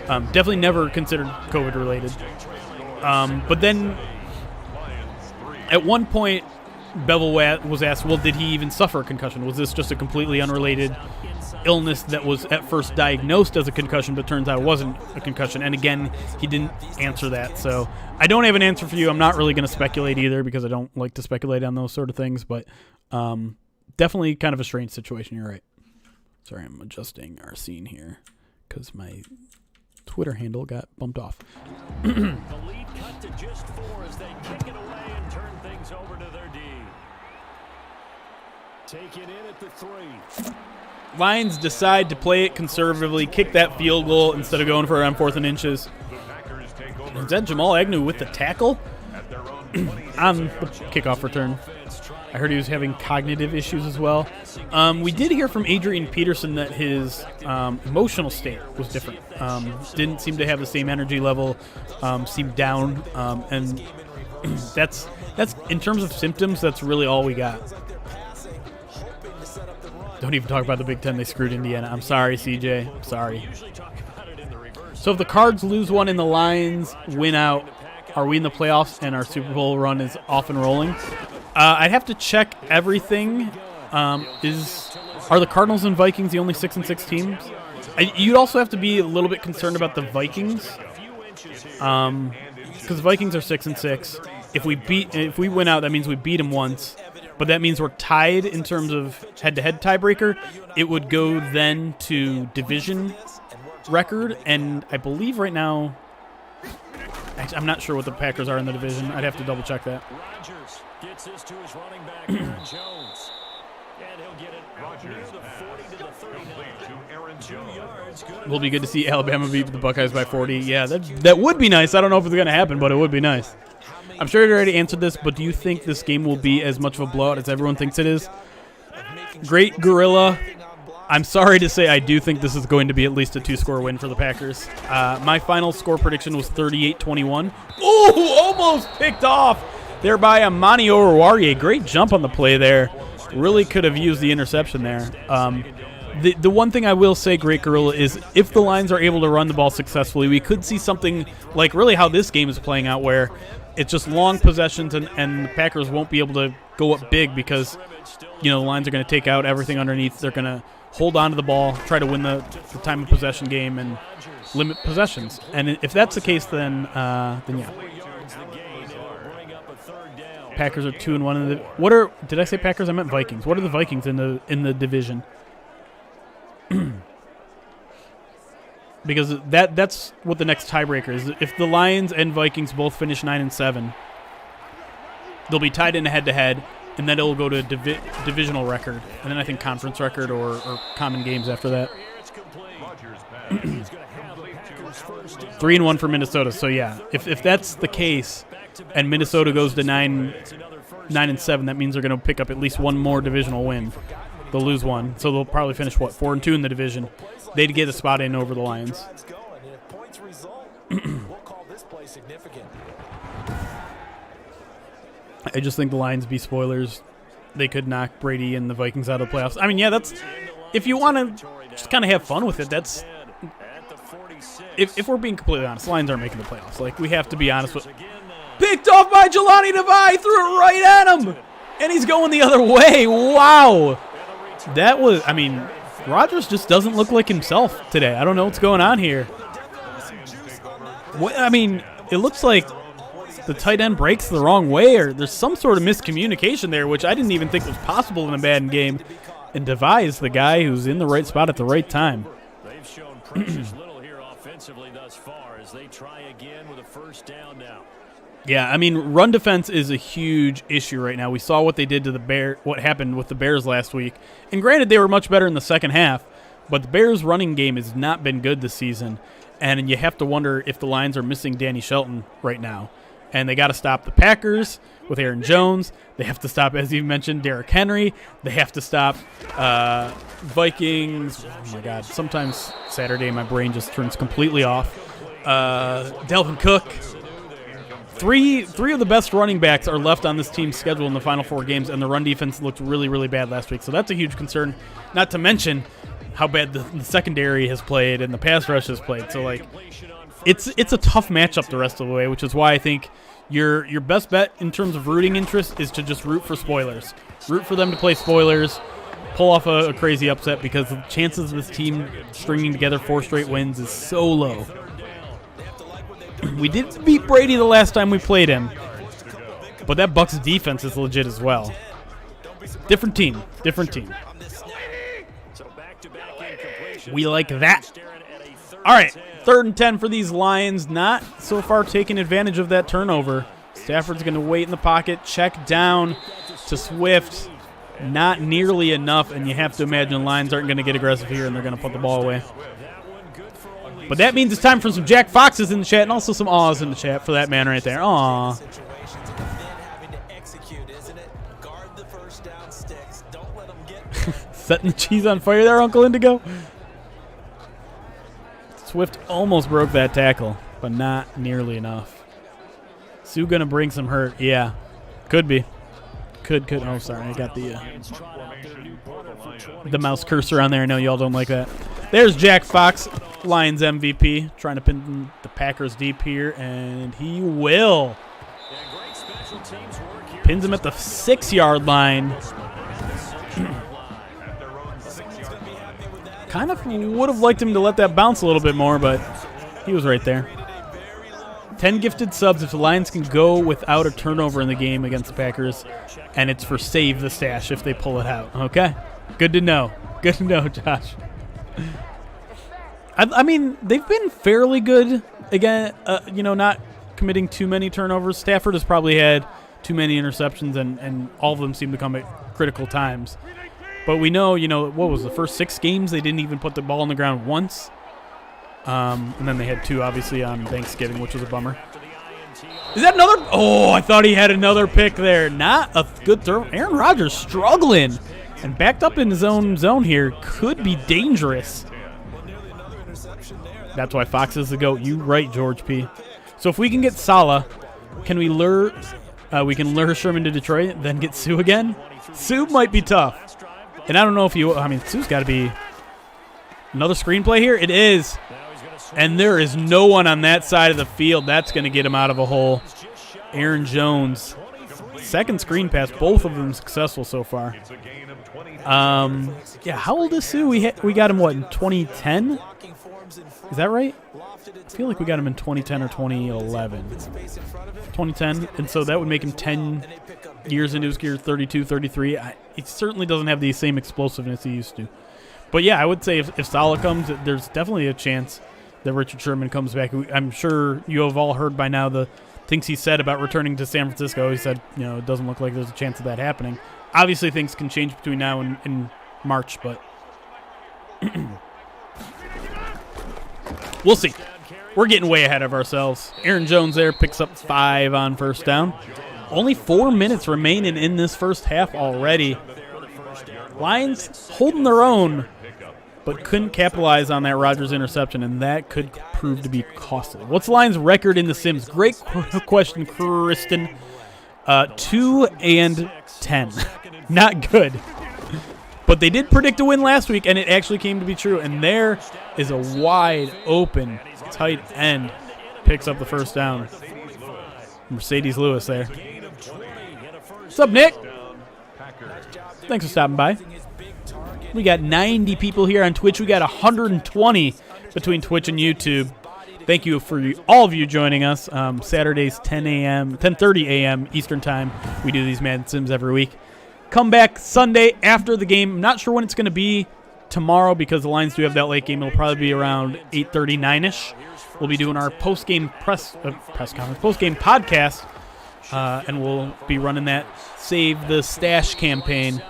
Definitely never considered COVID related. But then at one point, Bevell was asked, well, did he even suffer a concussion? Was this just a completely unrelated illness that was at first diagnosed as a concussion, but turns out it wasn't a concussion? And again, he didn't answer that. So I don't have an answer for you. I'm not really going to speculate either because I don't like to speculate on those sort of things. But definitely kind of a strange situation. You're right. Sorry, I'm adjusting our scene here because my Twitter handle got bumped off. The lead cut to just 4 as they kick it away and turn things over to their D. Taken in at the 3. Lions decide to play it conservatively, kick that field goal instead of going for it on 4th and inches. Is that Jamal Agnew with the tackle on the kickoff return? I heard he was having cognitive issues as well. We did hear from Adrian Peterson that his emotional state was different. Didn't seem to have the same energy level, seemed down, and that's in terms of symptoms, that's really all we got. Don't even talk about the Big Ten. They screwed Indiana. I'm sorry, CJ. I'm sorry. So if the Cards lose one and the Lions win out, are we in the playoffs and our Super Bowl run is off and rolling? I'd have to check everything. Are the Cardinals and Vikings the only 6-6 teams? You'd also have to be a little bit concerned about the Vikings, because the Vikings are 6-6. If we win out, that means we beat them once. But that means we're tied in terms of head-to-head tiebreaker. It would go then to division record, and I believe right now, I'm not sure what the Packers are in the division. I'd have to double-check that. Rodgers gets this to his running back, Aaron Jones. And he'll get it near the 40 to the 39. 2 yards. Good. Will be good to see Alabama beat the Buckeyes by 40. Yeah, that would be nice. I don't know if it's going to happen, but it would be nice. I'm sure you already answered this, but do you think this game will be as much of a blowout as everyone thinks it is? Great Gorilla. I'm sorry to say I do think this is going to be at least a 2-score win for the Packers. My final score prediction was 38-21. Oh, almost picked off there by Amani Oruwariye. Great jump on the play there. Really could have used the interception there. The one thing I will say, Great Gorilla, is if the Lions are able to run the ball successfully, we could see something like really how this game is playing out, where it's just long possessions and the Packers won't be able to go up big because, the Lions are going to take out everything underneath. They're going to hold on to the ball, try to win the time of possession game, and limit possessions. And if that's the case, then yeah. Packers are 2-1 in the. What are? Did I say Packers? I meant Vikings. What are the Vikings in the division? Because that's what the next tiebreaker is. If the Lions and Vikings both finish 9-7, they'll be tied in a head-to-head, and then it'll go to a divisional record, and then I think conference record or common games after that. 3-1 for Minnesota. So yeah, if that's the case, and Minnesota goes to 9-7, that means they're going to pick up at least one more divisional win. They'll lose one, so they'll probably finish 4-2 in the division. They'd get a spot in over the Lions. I just think the Lions be spoilers. They could knock Brady and the Vikings out of the playoffs. I mean, yeah, that's if you want to just kind of have fun with it. That's if we're being completely honest, the Lions aren't making the playoffs. Like, we have to be honest with. Picked off by Jelani Devine, threw it right at him, and he's going the other way. Wow, that was. I mean, Rodgers just doesn't look like himself today. I don't know what's going on here. I mean, it looks like the tight end breaks the wrong way, or there's some sort of miscommunication there, which I didn't even think was possible in a Madden game. And Devine, the guy who's in the right spot at the right time. They've shown precious little here offensively thus far as they try again with a first down now. Yeah, I mean, run defense is a huge issue right now. We saw what they did to what happened with the Bears last week. And granted, they were much better in the second half, but the Bears' running game has not been good this season. And you have to wonder if the Lions are missing Danny Shelton right now. And they got to stop the Packers with Aaron Jones. They have to stop, as you mentioned, Derrick Henry. They have to stop Vikings. Oh, my God. Sometimes Saturday my brain just turns completely off. Dalvin Cook. Three of the best running backs are left on this team's schedule in the final 4 games, and the run defense looked really, really bad last week. So that's a huge concern, not to mention how bad the secondary has played and the pass rush has played. So, like, it's a tough matchup the rest of the way, which is why I think your best bet in terms of rooting interest is to just root for spoilers. Root for them to play spoilers, pull off a crazy upset, because the chances of this team stringing together 4 straight wins is so low. We did beat Brady the last time we played him, but that Bucs defense is legit as well. Different team. We like that. All right, 3rd and 10 for these Lions. Not so far taking advantage of that turnover. Stafford's going to wait in the pocket, check down to Swift. Not nearly enough, and you have to imagine Lions aren't going to get aggressive here, and they're going to put the ball away. But that means it's time for some Jack Foxes in the chat and also some awes in the chat for that man right there. Aw. Setting the cheese on fire there, Uncle Indigo. Swift almost broke that tackle, but not nearly enough. Sue going to bring some hurt. Yeah, could be. Could. Oh, sorry. I got the mouse cursor on there. I know y'all don't like that. There's Jack Fox, Lions MVP, trying to pin the Packers deep here, and he will. Pins him at the 6-yard line. Kind of would have liked him to let that bounce a little bit more, but he was right there. 10 gifted subs if the Lions can go without a turnover in the game against the Packers, and it's for save the stash if they pull it out. Okay? Good to know. Good to know, Josh. I mean, they've been fairly good, again, not committing too many turnovers. Stafford has probably had too many interceptions, and all of them seem to come at critical times. But we know, what was the first 6 games? They didn't even put the ball on the ground once. And then they had 2, obviously, on Thanksgiving, which was a bummer. Is that another? Oh, I thought he had another pick there. Not a good throw. Aaron Rodgers struggling and backed up in his own zone here. Could be dangerous. That's why Fox is the GOAT. You right, George P. So if we can get Salah, can we lure? We can lure Sherman to Detroit, then get Sue again. Sue might be tough. And I don't know if Sue's got to be another screenplay here. It is. And there is no one on that side of the field. That's going to get him out of a hole. Aaron Jones. Second screen pass. Both of them successful so far. Yeah, how old is Sue? We got him, what, in 2010? Is that right? I feel like we got him in 2010 or 2011. 2010, and so that would make him 10 years into his career, 32, 33. He certainly doesn't have the same explosiveness he used to. But yeah, I would say if Saleh comes, there's definitely a chance that Richard Sherman comes back. I'm sure you have all heard by now the things he said about returning to San Francisco. He said, it doesn't look like there's a chance of that happening. Obviously, things can change between now and March, but we'll see. We're getting way ahead of ourselves. Aaron Jones there picks up 5 on first down. Only 4 minutes remaining in this first half already. Lions holding their own, but couldn't capitalize on that Rodgers interception, and that could prove to be costly. What's the Lions' record in the Sims? Great question, Kristen. 2-10. Not good. But they did predict a win last week, and it actually came to be true. And there is a wide open tight end. Picks up the first down. Mercedes Lewis there. What's up, Nick? Thanks for stopping by. We got 90 people here on Twitch. We got 120 between Twitch and YouTube. Thank you for all of you joining us. Saturdays, 10:30 a.m. Eastern Time. We do these Madden Sims every week. Come back Sunday after the game. I'm not sure when it's going to be tomorrow because the Lions do have that late game. It'll probably be around 8:30, 9-ish. We'll be doing our post-game press conference, post-game podcast, and we'll be running that Save the Stash campaign.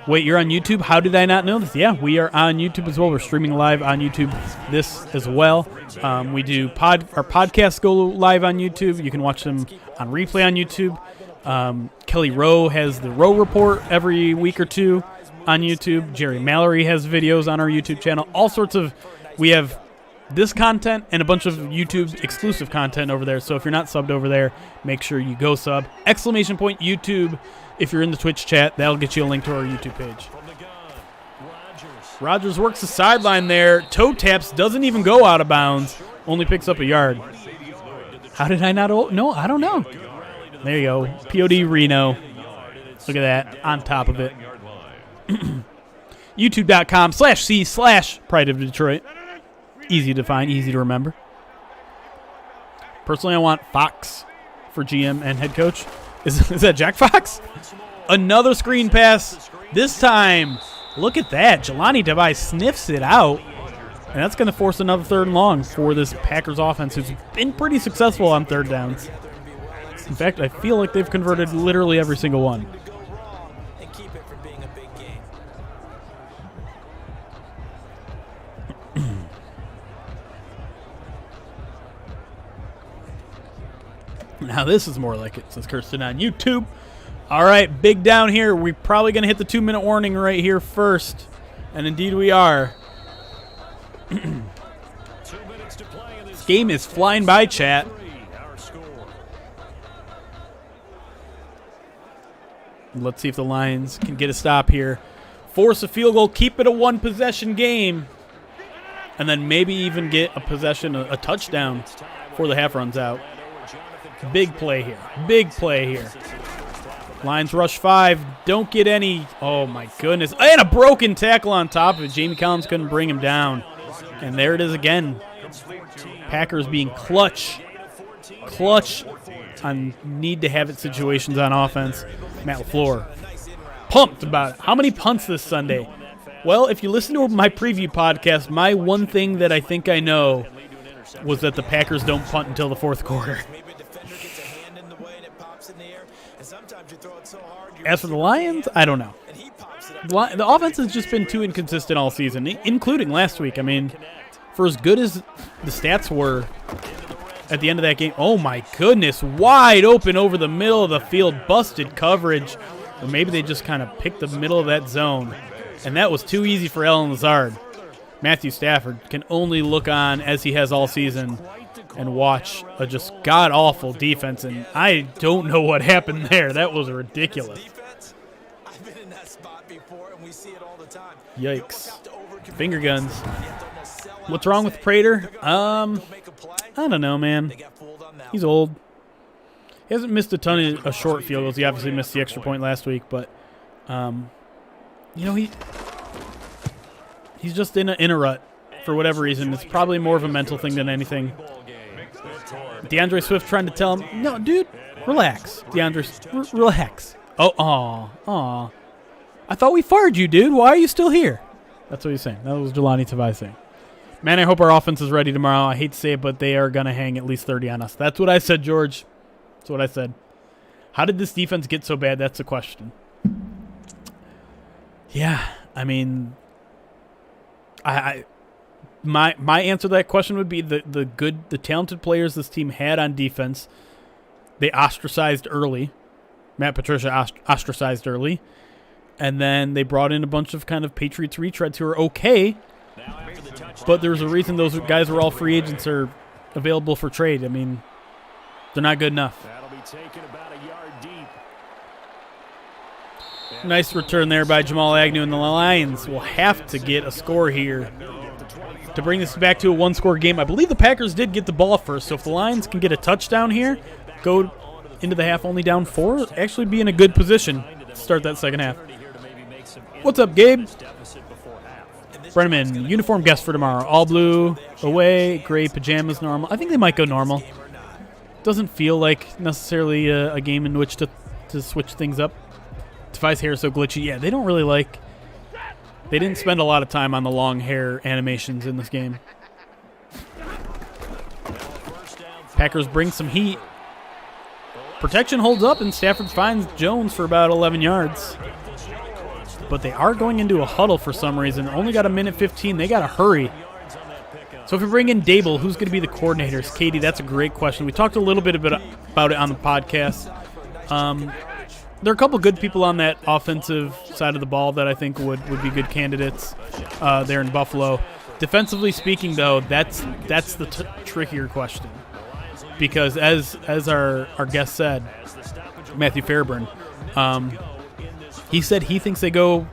Wait, you're on YouTube? How did I not know this? Yeah, we are on YouTube as well. We're streaming live on YouTube this as well. We do our podcasts go live on YouTube. You can watch them on replay on YouTube. Kelly Rowe has the Rowe Report every week or two on YouTube. Jerry Mallory has videos on our YouTube channel. All sorts of, we have this content and a bunch of YouTube exclusive content over there. So if you're not subbed over there, make sure you go sub. ! YouTube. If you're in the Twitch chat, that'll get you a link to our YouTube page. Rodgers works the sideline there. Toe taps, doesn't even go out of bounds. Only picks up a yard. How did I not? No, I don't know. There you go. POD Reno. Look at that. On top of it. YouTube.com/C/Pride of Detroit. Easy to find, easy to remember. Personally, I want Fox for GM and head coach. Is that Jack Fox? Another screen pass. This time, look at that. Jelani Device sniffs it out. And that's going to force another 3rd and long for this Packers offense, who's been pretty successful on 3rd downs. In fact, I feel like they've converted literally every single one. Now this is more like it, says Kirsten on YouTube. All right, big down here. We're probably going to hit the 2-minute warning right here first. And indeed we are. This game is flying by, chat. Let's see if the Lions can get a stop here. Force a field goal, keep it a 1-possession game. And then maybe even get a possession, a touchdown before the half runs out. Big play here. Big play here. Lions rush 5. Don't get any. Oh, my goodness. And a broken tackle on top of it. Jamie Collins couldn't bring him down. And there it is again. Packers being clutch. Clutch on need-to-have-it situations on offense. Matt LaFleur. Pumped about it. How many punts this Sunday? Well, if you listen to my preview podcast, my one thing that I think I know was that the Packers don't punt until the 4th quarter. As for the Lions, I don't know. The offense has just been too inconsistent all season, including last week. I mean, for as good as the stats were at the end of that game, oh my goodness, wide open over the middle of the field, busted coverage. Or maybe they just kind of picked the middle of that zone, and that was too easy for Allen Lazard. Matthew Stafford can only look on, as he has all season, and watch a just god-awful defense, and I don't know what happened there. That was ridiculous. Yikes. Finger guns. What's wrong with Prater? I don't know, man. He's old. He hasn't missed a ton of short field goals. He obviously missed the extra point last week, but, you know, he's just in a rut. for whatever reason. It's probably more of a mental thing than anything. DeAndre Swift trying to tell him, no, dude, relax. DeAndre, relax. Oh. I thought we fired you, dude. Why are you still here? That's what he's saying. That was Jelani Tavai saying. Man, I hope our offense is ready tomorrow. I hate to say it, but they are going to hang at least 30 on us. That's what I said, George. That's what I said. How did this defense get so bad? That's the question. Yeah, I mean, my answer to that question would be the talented players this team had on defense. They ostracized early. Matt Patricia ostracized early. And then they brought in a bunch of kind of Patriots retreads who are okay. But there's a reason those guys were all free agents or available for trade. I mean, they're not good enough. Nice return there by Jamal Agnew, and the Lions will have to get a score here to bring this back to a one-score game. I believe the Packers did get the ball first, so if the Lions can get a touchdown here, go into the half only down 4, actually be in a good position to start that second half. What's up, Gabe? Brenneman, uniform guest for tomorrow. All blue away, gray pajamas normal. I think they might go normal. Doesn't feel like necessarily a game in which to switch things up. Tavai's hair is so glitchy. Yeah, they don't really like... They didn't spend a lot of time on the long hair animations in this game. Packers bring some heat. Protection holds up, and Stafford finds Jones for about 11 yards. But they are going into a huddle for some reason. Only got a minute 15. They got to hurry. So if we bring in Dable, who's going to be the coordinators? Katie, that's a great question. We talked a little bit about it on the podcast. There are a couple good people on that offensive side of the ball that I think would be good candidates there in Buffalo. Defensively speaking, though, that's the trickier question. Because as our guest said, Matthew Fairburn, he said he thinks they go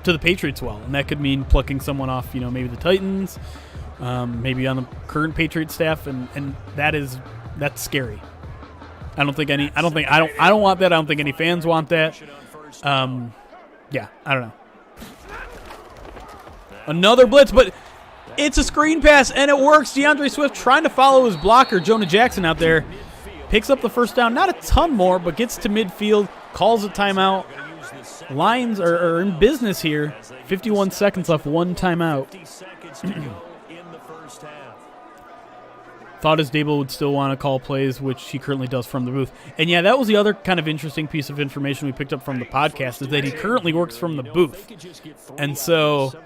to the Patriots well, and that could mean plucking someone off, maybe the Titans, maybe on the current Patriots staff, and that's scary. I don't want that. I don't think any fans want that. Yeah, I don't know. Another blitz, but it's a screen pass, and it works. DeAndre Swift trying to follow his blocker, Jonah Jackson, out there. Picks up the first down. Not a ton more, but gets to midfield, calls a timeout. Lions are in business here. 51 seconds left, one timeout. Thought as Dable would still want to call plays, which he currently does from the booth. And yeah, that was the other kind of interesting piece of information we picked up from the podcast, is that he currently works from the booth. And so,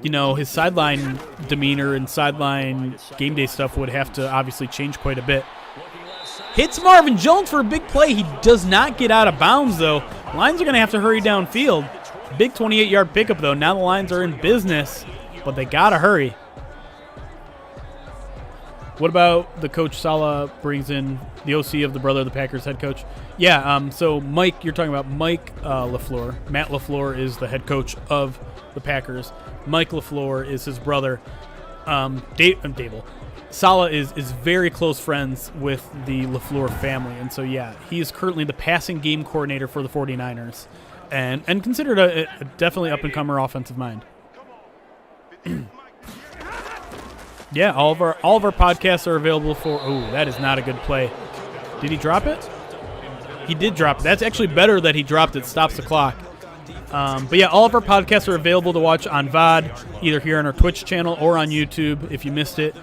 his sideline demeanor and sideline game day stuff would have to obviously change quite a bit. Hits Marvin Jones for a big play. He does not get out of bounds, though. Lions are going to have to hurry downfield. Big 28-yard pickup, though. Now the Lions are in business, but they got to hurry. What about the coach Saleh brings in the OC of the brother of the Packers head coach? Yeah, so Mike, you're talking about Mike LaFleur. Matt LaFleur is the head coach of the Packers. Mike LaFleur is his brother. Dable. Saleh is very close friends with the LaFleur family. And so, yeah, he is currently the passing game coordinator for the 49ers and considered a definitely up-and-comer offensive mind. Yeah, all of our podcasts are available for... Oh, that is not a good play. Did he drop it? He did drop it. That's actually better that he dropped it. Stops the clock. But yeah, all of our podcasts are available to watch on VOD, either here on our Twitch channel or on YouTube if you missed it.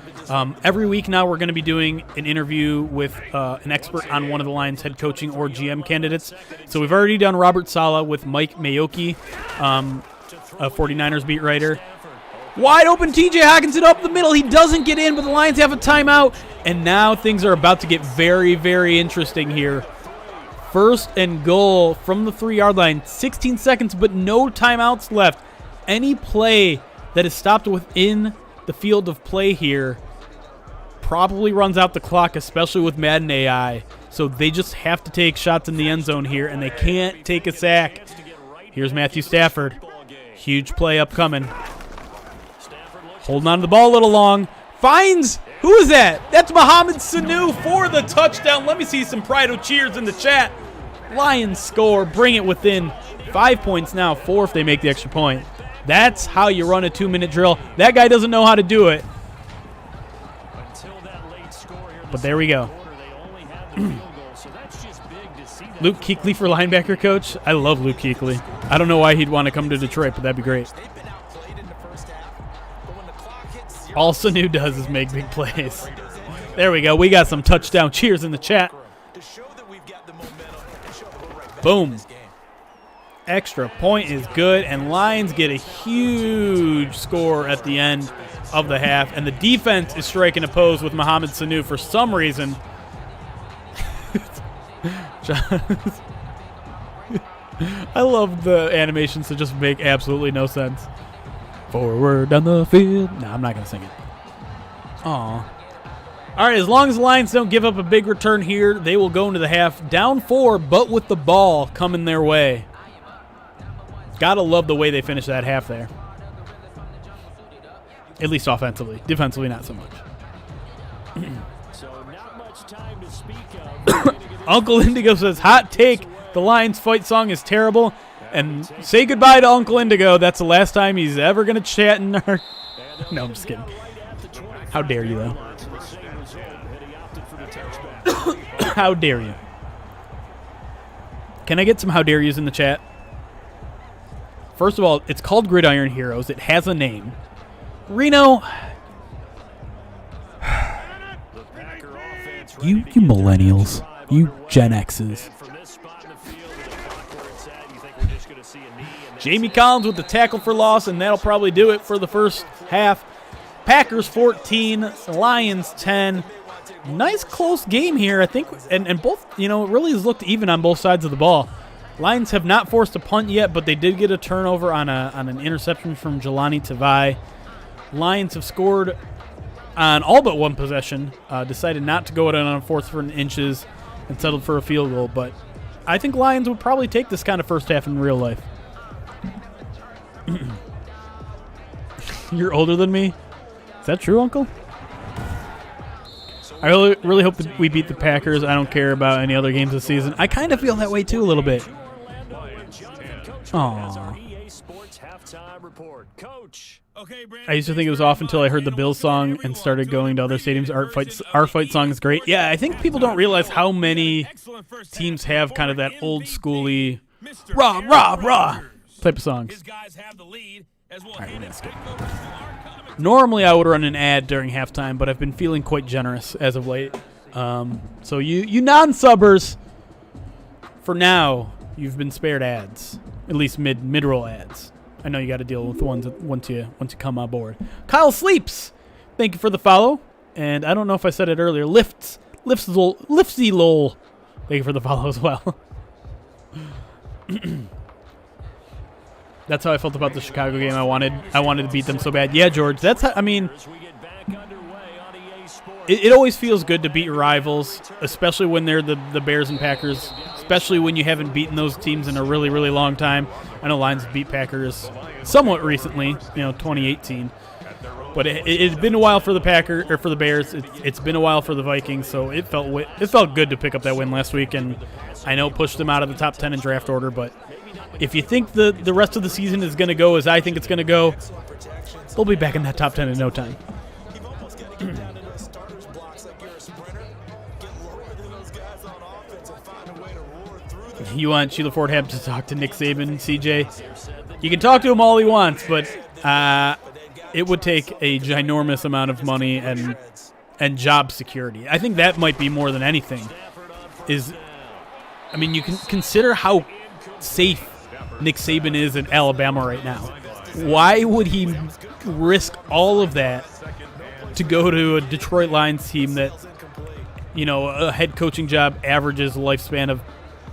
Every week now we're going to be doing an interview with an expert on one of the Lions head coaching or GM candidates. So we've already done Robert Saleh with Mike Mayoki, a 49ers beat writer. Wide open TJ Hockenson up the middle. He doesn't get in, but the Lions have a timeout. And now things are about to get very, very interesting here. First and goal from the 3-yard line. 16 seconds, but no timeouts left. Any play that is stopped within the field of play here probably runs out the clock, especially with Madden AI. So they just have to take shots in the end zone here, and they can't take a sack. Here's Matthew Stafford. Huge play upcoming. Holding on to the ball a little long. Finds, who is that? That's Mohamed Sanu for the touchdown. Let me see some Prado cheers in the chat. Lions score, bring it within 5 points now, 4 if they make the extra point. That's how you run a 2-minute drill. That guy doesn't know how to do it. But there we go. Luke Kuechly for linebacker coach. I love Luke Kuechly. I don't know why he'd want to come to Detroit, but that'd be great. All Sanu does is make big plays. There we go. We got some touchdown cheers in the chat. Boom. Extra point is good, and Lions get a huge score at the end of the half, and the defense is striking a pose with Mohamed Sanu for some reason. I love the animations that just make absolutely no sense. Forward down the field. No, I'm not going to sing it. Aw. All right, as long as the Lions don't give up a big return here, they will go into the half down 4, but with the ball coming their way. Gotta love the way they finished that half there. At least offensively. Defensively, not so much. So not much time to speak of. Uncle Indigo says, hot take, the Lions fight song is terrible. And say goodbye to Uncle Indigo. That's the last time he's ever going to chat in our... No, I'm just kidding. How dare you, though? How dare you? Can I get some how dare yous in the chat? First of all, it's called Gridiron Heroes. It has a name. Reno. You millennials. You Gen X's. Jamie Collins with the tackle for loss, and that'll probably do it for the first half. Packers 14, Lions 10. Nice close game here, I think, and both, it really has looked even on both sides of the ball. Lions have not forced a punt yet, but they did get a turnover on an interception from Jelani Tavai. Lions have scored on all but one possession, decided not to go it on a 4th inches and settled for a field goal, but I think Lions would probably take this kind of first half in real life. You're older than me? Is that true, Uncle? I really hope that we beat the Packers. I don't care about any other games this season. I kind of feel that way, too, a little bit. Aww. I used to think it was off until I heard the Bills song and started going to other stadiums. Our fight song is great. Yeah, I think people don't realize how many teams have kind of that old schooly rah, rah, rah type of songs. All right, we're gonna skip. Normally I would run an ad during halftime, but I've been feeling quite generous as of late. So you non-subbers, for now, you've been spared ads, at least mid-roll ads. I know you got to deal with the ones once you come on board. Kyle Sleeps, thank you for the follow, and I don't know if I said it earlier. Liftsy lol, thank you for the follow as well. That's how I felt about the Chicago game. I wanted to beat them so bad. Yeah, George. That's how, it always feels good to beat your rivals, especially when they're the Bears and Packers, especially when you haven't beaten those teams in a really, really long time. I know Lions beat Packers somewhat recently, 2018. But it's been a while for the Bears. It's been a while for the Vikings, so it felt good to pick up that win last week, and I know it pushed them out of the top 10 in draft order, but if you think the rest of the season is going to go as I think it's going to go, they'll be back in that top 10 in no time. You want Sheila Fordham to talk to Nick Saban, CJ? You can talk to him all he wants, but it would take a ginormous amount of money and job security. I think that might be more than anything. You can consider how safe Nick Saban is in Alabama right now. Why would he risk all of that to go to a Detroit Lions team that, a head coaching job averages a lifespan of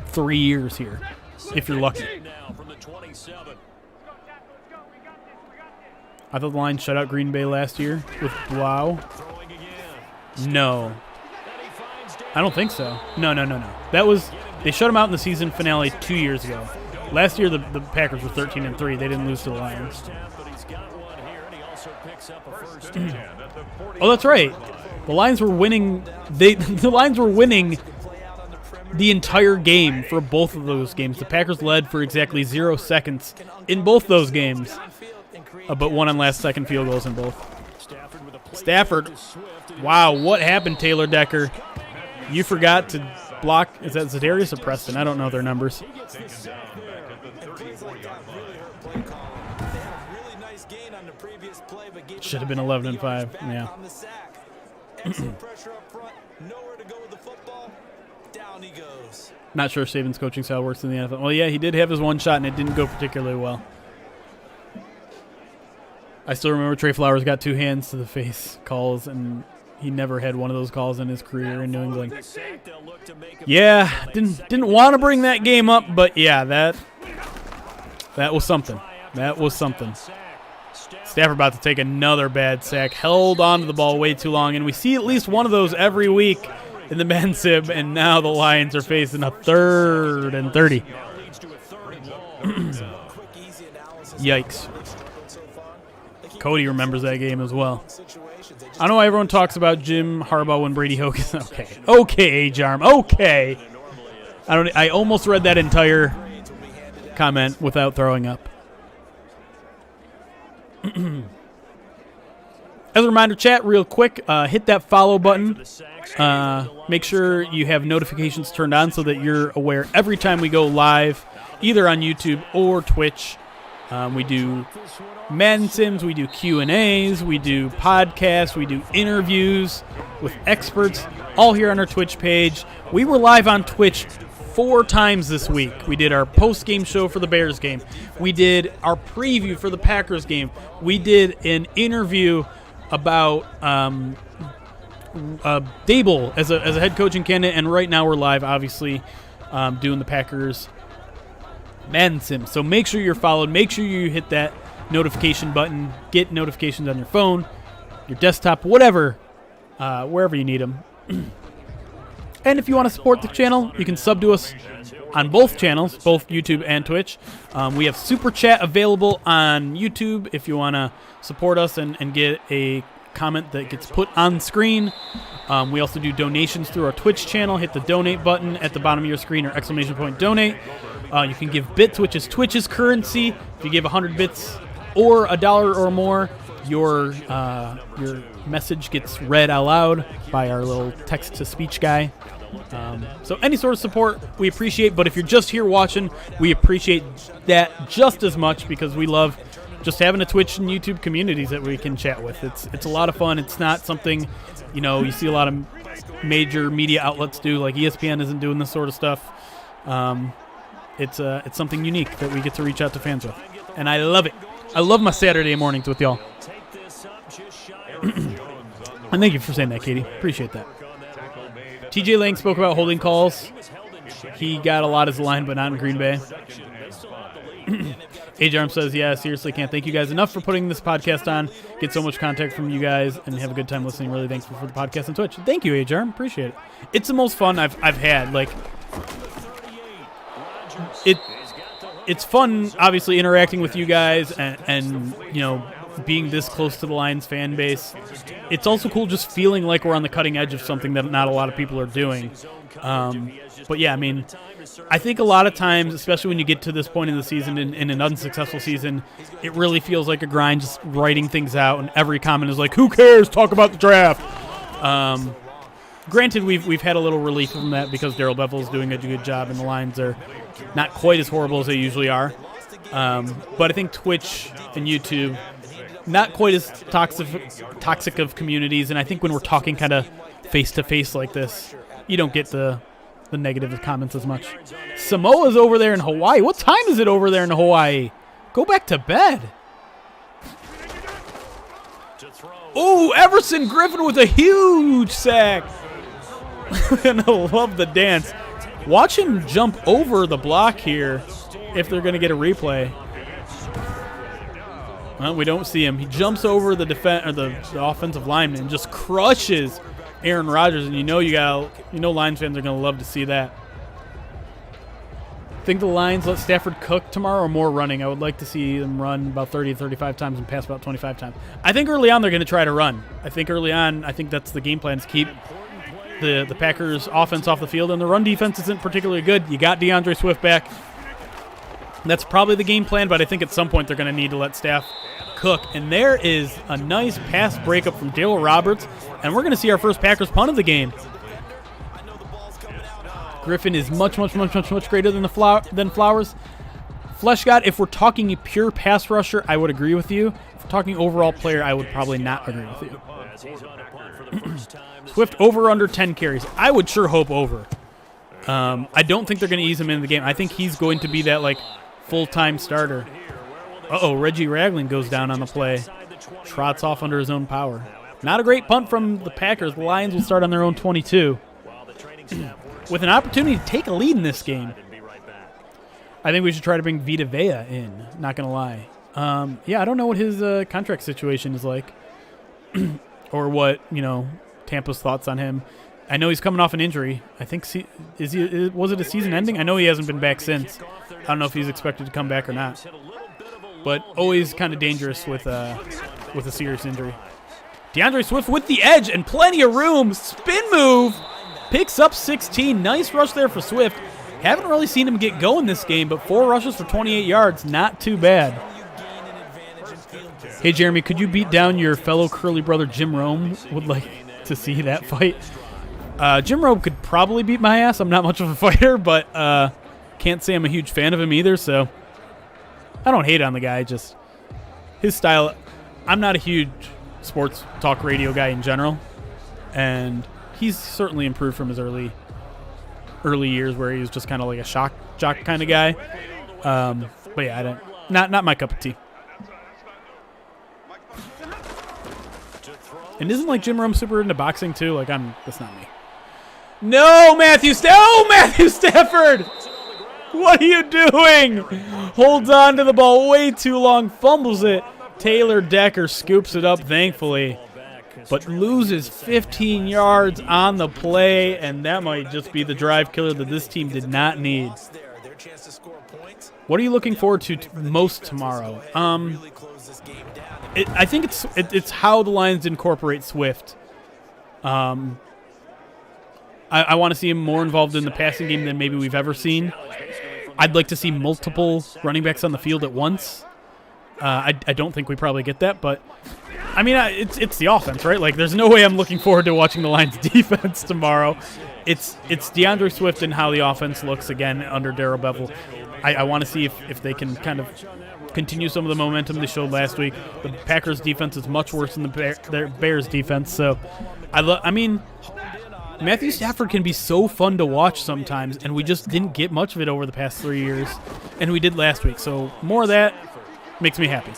3 years here, if you're lucky? I thought the Lions shut out Green Bay last year with Blau. No. I don't think so. No. They shut them out in the season finale 2 years ago. Last year, the Packers were 13-3. They didn't lose to the Lions. Oh, that's right. The Lions were winning. The Lions were winning the entire game for both of those games. The Packers led for exactly 0 seconds in both those games. but one on last-second field goals in both. Stafford. Wow, what happened, Taylor Decker? You forgot to block. Is that Zadarius or Preston? I don't know their numbers. Should have been 11-5. Yeah. Not sure if Saban's coaching style works in the NFL. Well, yeah, he did have his one shot, and it didn't go particularly well. I still remember Trey Flowers got 2 hands to the face calls, and he never had one of those calls in his career in New England. Yeah, didn't want to bring that game up, but yeah, that was something. That was something. Stafford about to take another bad sack. Held onto the ball way too long, and we see at least one of those every week in the Madden sim, and now the Lions are facing a 3rd and 30. Yikes. Cody remembers that game as well. I know everyone talks about Jim Harbaugh when Brady Hoke is okay, Age-Arm, okay. I almost read that entire comment without throwing up. As a reminder, chat real quick, hit that follow button. Make sure you have notifications turned on so that you're aware every time we go live, either on YouTube or Twitch. We do Madden Sims, we do Q&As, we do podcasts, we do interviews with experts, all here on our Twitch page. We were live on Twitch 4 times this week. We did our post-game show for the Bears game. We did our preview for the Packers game. We did an interview about Dable as a head coaching candidate, and right now we're live, obviously, doing the Packers Madden Sim. So make sure you're followed. Make sure you hit that notification button. Get notifications on your phone, your desktop, whatever, wherever you need them. And if you want to support the channel, you can sub to us on both channels, both YouTube and Twitch. We have Super Chat available on YouTube if you want to support us and get a comment that gets put on screen. We also do donations through our Twitch channel. Hit the donate button at the bottom of your screen or ! Donate. You can give bits, which is Twitch's currency. If you give 100 bits or $1 or more, your message gets read out loud by our little text-to-speech guy. So any sort of support we appreciate, but if you're just here watching, we appreciate that just as much because we love just having a Twitch and YouTube communities that we can chat with. It's a lot of fun. It's not something, you see a lot of major media outlets do, like ESPN isn't doing this sort of stuff. It's something unique that we get to reach out to fans with, and I love it. I love my Saturday mornings with y'all. And thank you for saying that, Katie. Appreciate that. TJ Lang spoke about holding calls. He got a lot as a line, but not in Green Bay. Age-Arm says, yeah, seriously, can't thank you guys enough for putting this podcast on. Get so much content from you guys and have a good time listening. Really thankful for the podcast on Twitch. Thank you, Age-Arm. Appreciate it. It's the most fun I've had. Like, it's fun, obviously, interacting with you guys and being this close to the Lions fan base. It's also cool just feeling like we're on the cutting edge of something that not a lot of people are doing. But yeah, I mean, I think a lot of times, especially when you get to this point in the season, in an unsuccessful season, it really feels like a grind just writing things out, and every comment is like, who cares? Talk about the draft. Granted, we've had a little relief from that because Darrell Bevell's doing a good job, and the Lions are not quite as horrible as they usually are. But I think Twitch and YouTube, not quite as toxic of communities, and I think when we're talking kind of face-to-face like this, you don't get the negative comments as much. Samoa's over there in Hawaii. What time is it over there in Hawaii? Go back to bed. Oh, Everson Griffin with a huge sack. And I love the dance. Watch him jump over the block here if they're going to get a replay. Well, we don't see him. He jumps over the the offensive lineman and just crushes Aaron Rodgers, and Lions fans are going to love to see that. Think the Lions let Stafford cook tomorrow or more running? I would like to see them run about 30 to 35 times and pass about 25 times. I think early on they're going to try to run. I think that's the game plan, is keep the Packers offense off the field, and the run defense isn't particularly good. You got DeAndre Swift back. That's probably the game plan, but I think at some point they're going to need to let Staff Cook. And there is a nice pass breakup from Dale Roberts, and we're going to see our first Packers punt of the game. Griffin is much greater than Flowers. Fleshgott, if we're talking a pure pass rusher, I would agree with you. If we're talking overall player, I would probably not agree with you. Swift over under 10 carries. I would sure hope over. I don't think they're going to ease him into the game. I think he's going to be that like full-time starter. Reggie Ragland goes down on the play. Trots off under his own power. Not a great punt from the Packers. The Lions will start on their own 22. With an opportunity to take a lead in this game. I think we should try to bring Vita Vea in. Not going to lie. I don't know what his contract situation is like. Or what, Tampa's thoughts on him. I know he's coming off an injury. I think, was it a season ending? I know he hasn't been back since. I don't know if he's expected to come back or not. But always kind of dangerous with a serious injury. DeAndre Swift with the edge and plenty of room. Spin move. Picks up 16. Nice rush there for Swift. Haven't really seen him get going this game, but 4 rushes for 28 yards. Not too bad. Hey, Jeremy, could you beat down your fellow curly brother Jim Rome? Would like to see that fight. Jim Rome could probably beat my ass. I'm not much of a fighter, but can't say I'm a huge fan of him either, so I don't hate on the guy. Just his style. I'm not a huge sports talk radio guy in general, and he's certainly improved from his early years where he was just kind of like a shock jock kind of guy. But yeah, not my cup of tea. And isn't like Jim Rome super into boxing too? Like that's not me. No, Matthew Stafford! What are you doing? Holds on to the ball way too long, fumbles it. Taylor Decker scoops it up, thankfully, but loses 15 yards on the play, and that might just be the drive killer that this team did not need. What are you looking forward to most tomorrow? I think it's how the Lions incorporate Swift. I want to see him more involved in the passing game than maybe we've ever seen. I'd like to see multiple running backs on the field at once. I don't think we probably get that, but I mean, it's the offense, right? Like, there's no way I'm looking forward to watching the Lions defense tomorrow. It's DeAndre Swift and how the offense looks again under Darrell Bevell. I want to see if they can kind of continue some of the momentum they showed last week. The Packers defense is much worse than the Bears defense, so I mean, Matthew Stafford can be so fun to watch sometimes, and we just didn't get much of it over the past 3 years, and we did last week. So more of that makes me happy.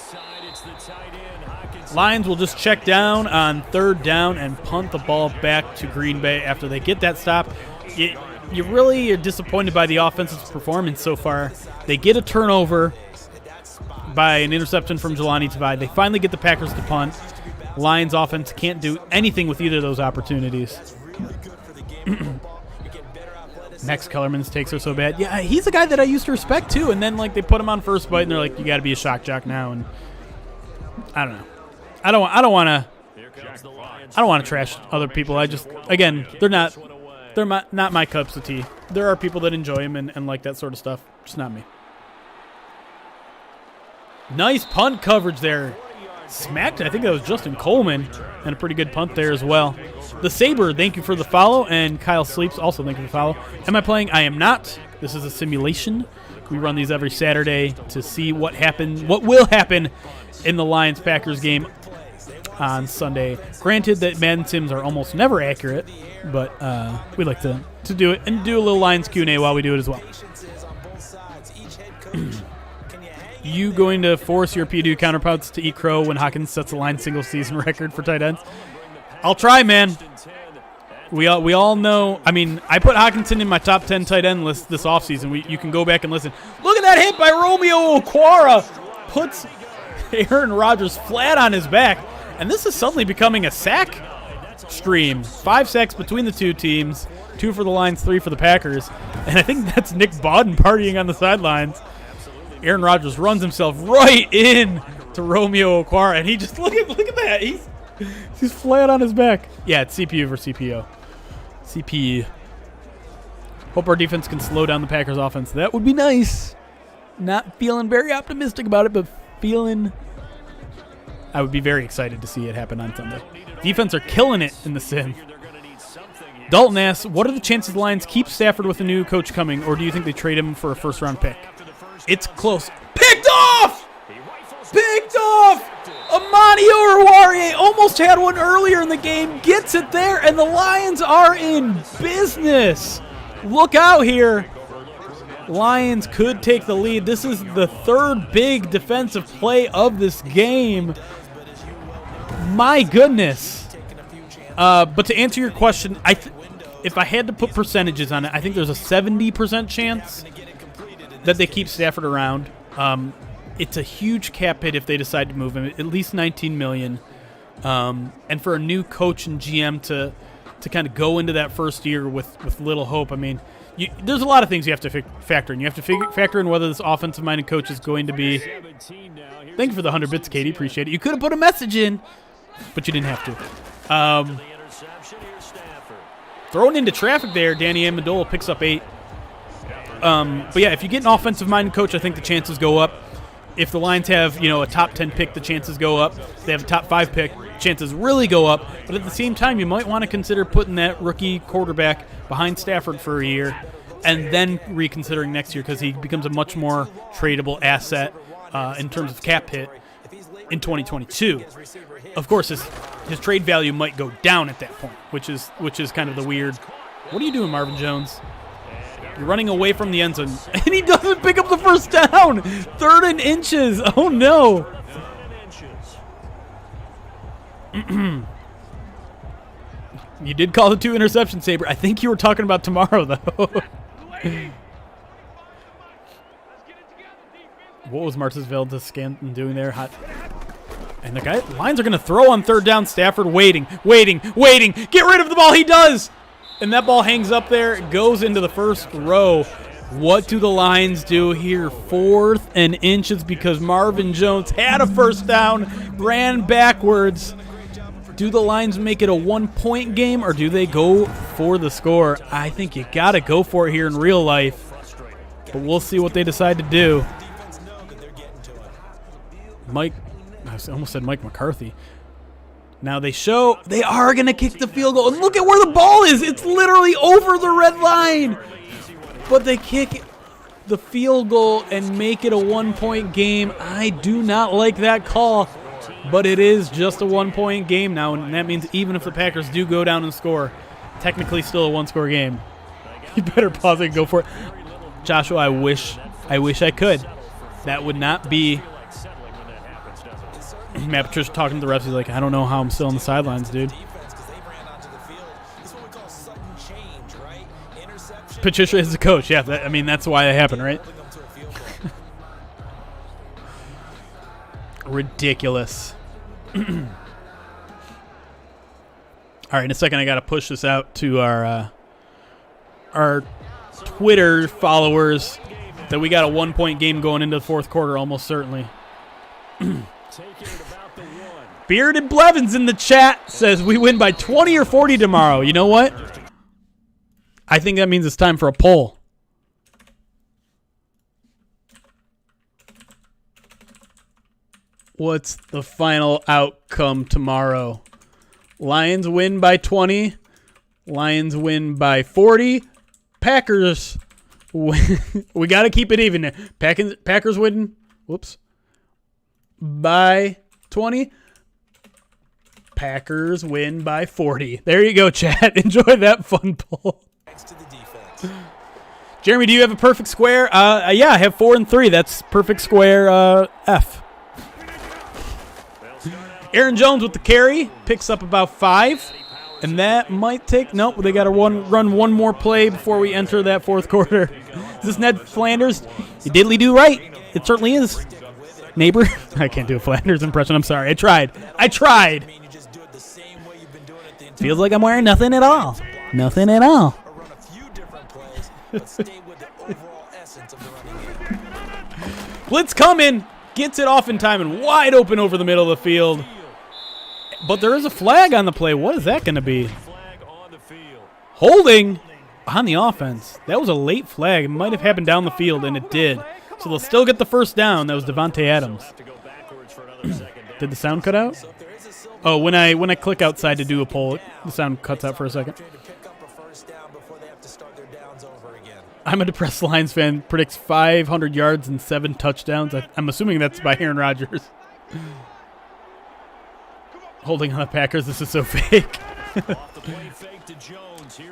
Lions will just check down on 3rd down and punt the ball back to Green Bay after they get that stop. You really are disappointed by the offense's performance so far. They get a turnover by an interception from Jelani Tavai. They finally get the Packers to punt. Lions offense can't do anything with either of those opportunities. Max Kellerman's takes are so bad. Yeah, he's a guy that I used to respect too, and then like they put him on first bite and they're like, you got to be a shock jock now, and I don't know. I don't want to trash other people. I just, again, they're not my cups of tea. There are people that enjoy him and like that sort of stuff. Just not me. Nice punt coverage there. Smacked, I think that was Justin Coleman, and a pretty good punt there as well. The Saber, thank you for the follow, and Kyle Sleeps, also thank you for the follow. Am I playing? I am not. This is a simulation. We run these every Saturday to see what will happen in the Lions-Packers game on Sunday. Granted that Madden Sims are almost never accurate, but we like to do it and do a little Lions Q&A while we do it as well. You going to force your Purdue counterparts to eat crow when Hawkins sets a Lions single-season record for tight ends? I'll try, man. We all know. I mean, I put Hawkinson in my top 10 tight end list this offseason. You can go back and listen. Look at that hit by Romeo Okwara. Puts Aaron Rodgers flat on his back. And this is suddenly becoming a sack stream. 5 sacks between the two teams. 2 for the Lions, 3 for the Packers. And I think that's Nick Bawden partying on the sidelines. Aaron Rodgers runs himself right in to Romeo Okwara, and he just look at that. He's flat on his back. Yeah, it's CPU versus CPO. CPU. Hope our defense can slow down the Packers offense. That would be nice. Not feeling very optimistic about it, but feeling I would be very excited to see it happen on Sunday. Defense are killing it in the sim. Dalton asks, what are the chances the Lions keep Stafford with a new coach coming, or do you think they trade him for a first-round pick? It's close. Picked off! Picked off! Amani Oruwariye almost had one earlier in the game, gets it there, and the Lions are in business. Look out here. Lions could take the lead. This is the third big defensive play of this game. My goodness. But to answer your question, if I had to put percentages on it, I think there's a 70% chance that they keep Stafford around. It's a huge cap hit if they decide to move him, at least $19 million. And for a new coach and GM to kind of go into that first year with little hope, I mean, there's a lot of things you have to factor in. You have to factor in whether this offensive-minded coach is going to be. Thank you for the 100 bits, Katie. Appreciate it. You could have put a message in, but you didn't have to. Thrown into traffic there, Danny Amendola picks up 8. But yeah, if you get an offensive-minded coach, I think the chances go up. If the Lions have, a top 10 pick, the chances go up. If they have a top 5 pick, chances really go up. But at the same time, you might want to consider putting that rookie quarterback behind Stafford for a year and then reconsidering next year because he becomes a much more tradable asset in terms of cap hit in 2022. Of course, his trade value might go down at that point, which is kind of the weird. What are you doing, Marvin Jones? You're running away from the end zone, and he doesn't pick up the first down. 3rd and inches. Oh, no. You did call the 2 interceptions, Saber. I think you were talking about tomorrow, though. What was Martins Valdes-Scantling doing there? And the Lions are going to throw on 3rd down. Stafford waiting. Get rid of the ball. He does. And that ball hangs up there. It goes into the first row. What do the Lions do here? 4th and inches because Marvin Jones had a first down, ran backwards. Do the Lions make it a 1-point game or do they go for the score? I think you got to go for it here in real life. But we'll see what they decide to do. I almost said Mike McCarthy. Now they are going to kick the field goal. And look at where the ball is. It's literally over the red line. But they kick the field goal and make it a 1-point game. I do not like that call. But it is just a 1-point game now. And that means even if the Packers do go down and score, technically still a 1-score game. You better pause it and go for it. Joshua, I wish I could. That would not be... Matt Patricia talking to the refs. He's like, I don't know how I'm still on the sidelines, dude. Patricia is the coach. Yeah, that's why it happened, right? Ridiculous. All right, in a second, I got to push this out to our Twitter followers that we got a 1-point game going into the 4th quarter, almost certainly. Bearded Blevins in the chat says we win by 20 or 40 tomorrow. You know what? I think that means it's time for a poll. What's the final outcome tomorrow? Lions win by 20. Lions win by 40. Packers win. We got to keep it even. Packers win. Whoops. By 20. Packers win by 40. There you go, chat. Enjoy that fun poll. Jeremy, do you have a perfect square? Yeah, I have 4 and 3. That's perfect square F. Aaron Jones with the carry. Picks up about 5. And that might take... Nope, they got to run one more play before we enter that 4th quarter. Is this Ned Flanders? You diddly do right. It certainly is. Neighbor? I can't do a Flanders impression. I'm sorry. I tried. Feels like I'm wearing nothing at all. Nothing at all. Blitz coming. Gets it off in time and wide open over the middle of the field. But there is a flag on the play. What is that going to be? Holding on the offense. That was a late flag. It might have happened down the field, and it did. So they'll still get the first down. That was Devontae Adams. Did the sound cut out? Oh, when I click outside to do a poll, the sound cuts out for a second. I'm a depressed Lions fan. Predicts 500 yards and 7 touchdowns. I'm assuming that's by Aaron Rodgers. Holding on the Packers. This is so fake.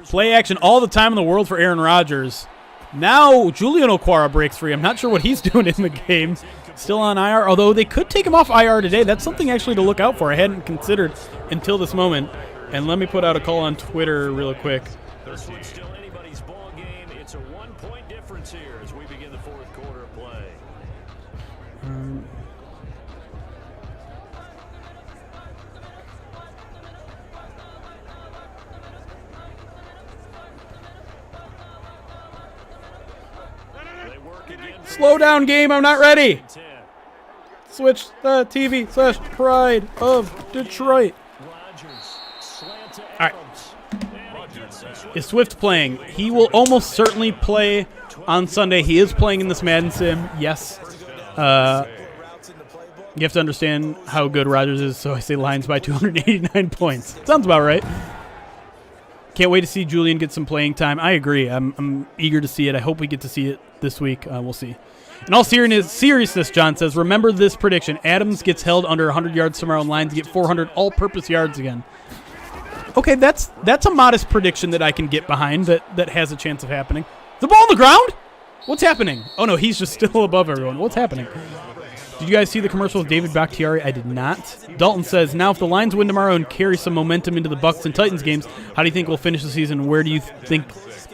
Play action all the time in the world for Aaron Rodgers. Now Julian Okwara breaks free. I'm not sure what he's doing in the game. Still on IR, although they could take him off IR today. That's something actually to look out for. I hadn't considered until this moment. And let me put out a call on Twitter real quick. This one's still anybody's ball game. It's a 1-point difference here as we begin the fourth quarter of play. Slow down, game. I'm not ready. Switch the TV/Pride of Detroit. All right. Is Swift playing? He will almost certainly play on Sunday. He is playing in this Madden sim. Yes. You have to understand how good Rodgers is, so I say Lions by 289 points. Sounds about right. Can't wait to see Julian get some playing time. I agree. I'm eager to see it. I hope we get to see it this week. We'll see. In all seriousness, John says, remember this prediction. Adams gets held under 100 yards tomorrow and Lions get 400 all-purpose yards again. Okay, that's a modest prediction that I can get behind that has a chance of happening. The ball on the ground? What's happening? Oh, no, he's just still above everyone. What's happening? Did you guys see the commercial with David Bakhtiari? I did not. Dalton says, now if the Lions win tomorrow and carry some momentum into the Bucs and Titans games, how do you think we'll finish the season? Where do you think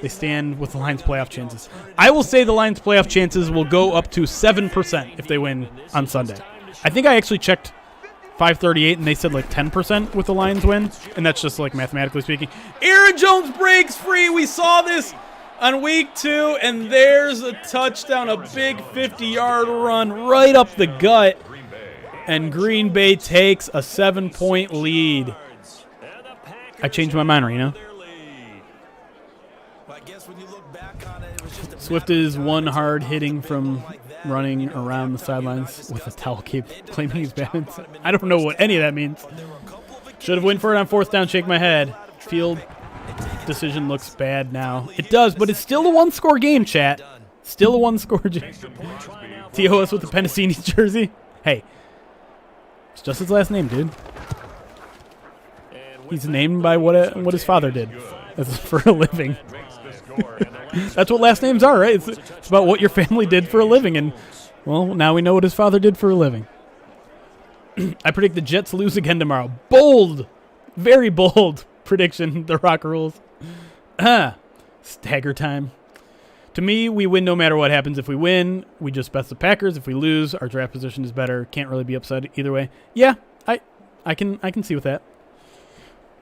they stand with the Lions' playoff chances? I will say the Lions' playoff chances will go up to 7% if they win on Sunday. I think I actually checked 538, and they said like 10% with the Lions win, and that's just like mathematically speaking. Aaron Jones breaks free. We saw this on week 2, and there's a touchdown, a big 50-yard run right up the gut, and Green Bay takes a 7-point lead. I changed my mind, Reno. Swift is one hard hitting from running around the sidelines with a towel cape, claiming he's bad. I don't know what any of that means. Should have went for it on 4th down. Shake my head. Field decision looks bad now. It does, but it's still a one-score game, chat. Still a one-score game. TOS with the Pennicini jersey. Hey, it's just his last name, dude. He's named by what his father did for a living. That's what last names are, right? It's about what your family did for a living, and well, now we know what his father did for a living. I predict the Jets lose again tomorrow. Bold, very bold prediction. The Rock rules. Stagger time. To me, we win no matter what happens. If we win, we just best the Packers. If we lose, our draft position is better. Can't really be upset either way. Yeah, I can see with that.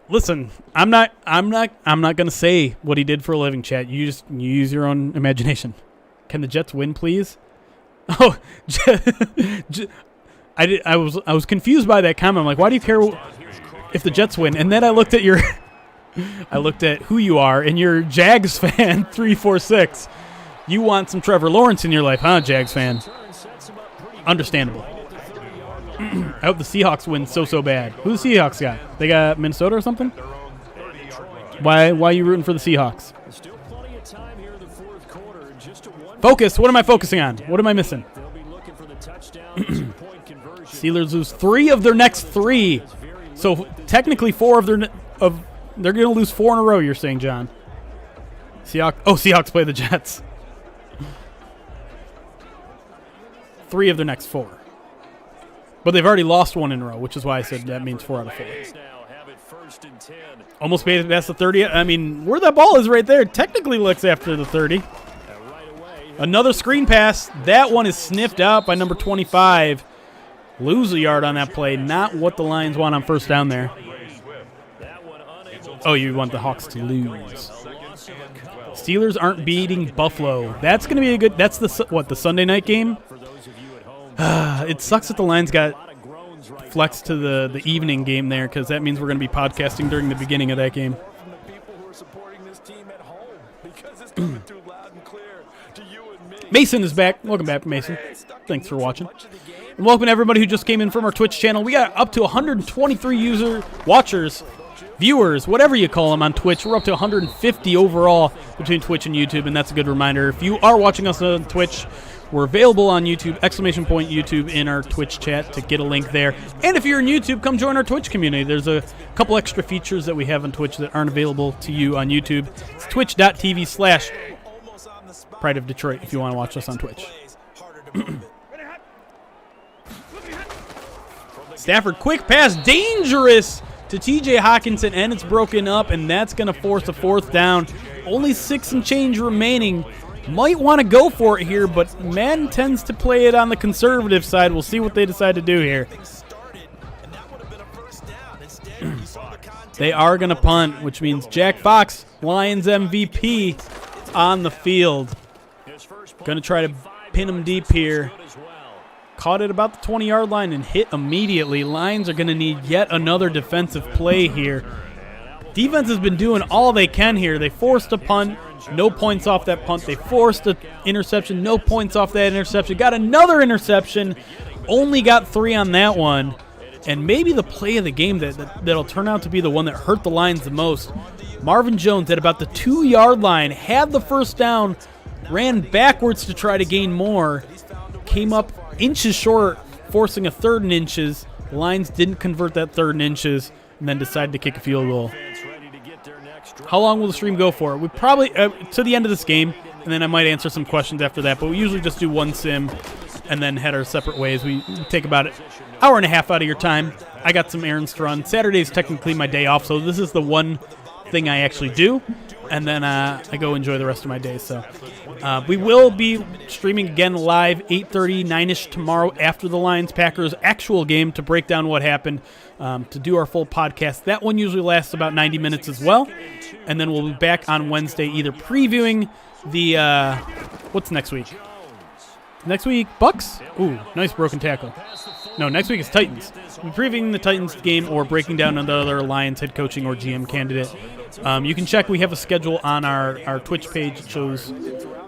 Listen, I'm not gonna say what he did for a living, chat. You use your own imagination. Can the Jets win, please? Oh, I was confused by that comment. I'm like, why do you care if the Jets win? And then I looked at who you are, and you're Jags fan 346. You want some Trevor Lawrence in your life, huh, Jags fan? Understandable. I hope the Seahawks win so bad. Who the Seahawks got? They got Minnesota or something? Why are you rooting for the Seahawks? Focus. What am I focusing on? What am I missing? Steelers lose 3 of their next 3. So technically 4 of they're going to lose 4 in a row, you're saying, John. Seahawks play the Jets. 3 of their next 4. But they've already lost 1 in a row, which is why I said that means 4 out of 4. Almost made it past the 30. I mean, where that ball is right there technically looks after the 30. Another screen pass. That one is sniffed out by number 25. Lose a yard on that play. Not what the Lions want on 1st down there. Oh, you want the Hawks to lose. Steelers aren't beating Buffalo. That's going to be a good – that's the Sunday night game? It sucks that the Lions got flexed to the evening game there because that means we're going to be podcasting during the beginning of that game. Mason is back. Welcome back, Mason. Thanks for watching. And welcome to everybody who just came in from our Twitch channel. We got up to 123 watchers, viewers, whatever you call them on Twitch. We're up to 150 overall between Twitch and YouTube, and that's a good reminder. If you are watching us on Twitch, we're available on YouTube, ! YouTube in our Twitch chat to get a link there. And if you're in YouTube, come join our Twitch community. There's a couple extra features that we have on Twitch that aren't available to you on YouTube. It's twitch.tv/Pride of Detroit if you want to watch us on Twitch. Stafford, quick pass, dangerous to TJ Hawkinson, and it's broken up, and that's going to force a 4th down. Only 6 and change remaining. Might want to go for it here, but Madden tends to play it on the conservative side. We'll see what they decide to do here. They are going to punt, which means Jack Fox, Lions MVP, on the field. Going to try to pin him deep here. Caught it about the 20-yard line and hit immediately. Lions are going to need yet another defensive play here. Defense has been doing all they can here. They forced a punt, no points off that punt. They forced an interception, no points off that interception. Got another interception, only got 3 on that one. And maybe the play of the game that'll turn out to be the one that hurt the Lions the most. Marvin Jones at about the 2-yard line, had the 1st down, ran backwards to try to gain more, came up inches short, forcing a 3rd and inches. The Lions didn't convert that 3rd and inches, and then decided to kick a field goal. How long will the stream go for? We probably to the end of this game, and then I might answer some questions after that, but we usually just do one sim and then head our separate ways. We take about an hour and a half out of your time. I got some errands to run. Saturday is technically my day off, so this is the one thing I actually do, and then I go enjoy the rest of my day. So we will be streaming again live 8:30, 9-ish tomorrow after the Lions-Packers actual game to break down what happened, to do our full podcast. That one usually lasts about 90 minutes as well, and then we'll be back on Wednesday either previewing the what's next week? Next week, Bucks? Ooh, nice broken tackle. No, next week is Titans. We'll be previewing the Titans game or breaking down another Lions head coaching or GM candidate. You can check. We have a schedule on our Twitch page. It shows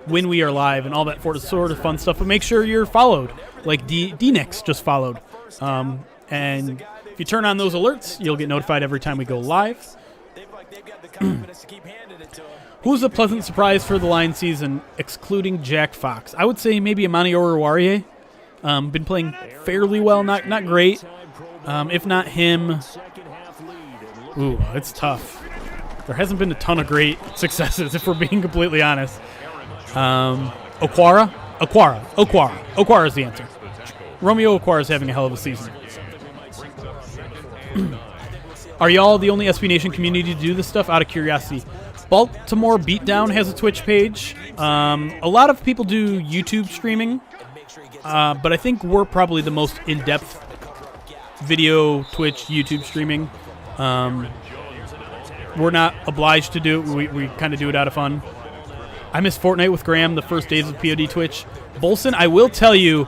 when we are live and all that sort of fun stuff. But make sure you're followed, like D-Nix just followed. And if you turn on those alerts, you'll get notified every time we go live. Who's a pleasant surprise for the Lions season, excluding Jack Fox? I would say maybe Amani Oruwariye. Been playing fairly well, not great. If not him, ooh, it's tough. There hasn't been a ton of great successes, if we're being completely honest. Okwara is the answer. Romeo Okwara is having a hell of a season. Are y'all the only SB Nation community to do this stuff? Out of curiosity. Baltimore Beatdown has a Twitch page. A lot of people do YouTube streaming, but I think we're probably the most in-depth video Twitch YouTube streaming. We're not obliged to do it. We kind of do it out of fun. I miss Fortnite with Graham the first days of POD Twitch. Bolson, I will tell you,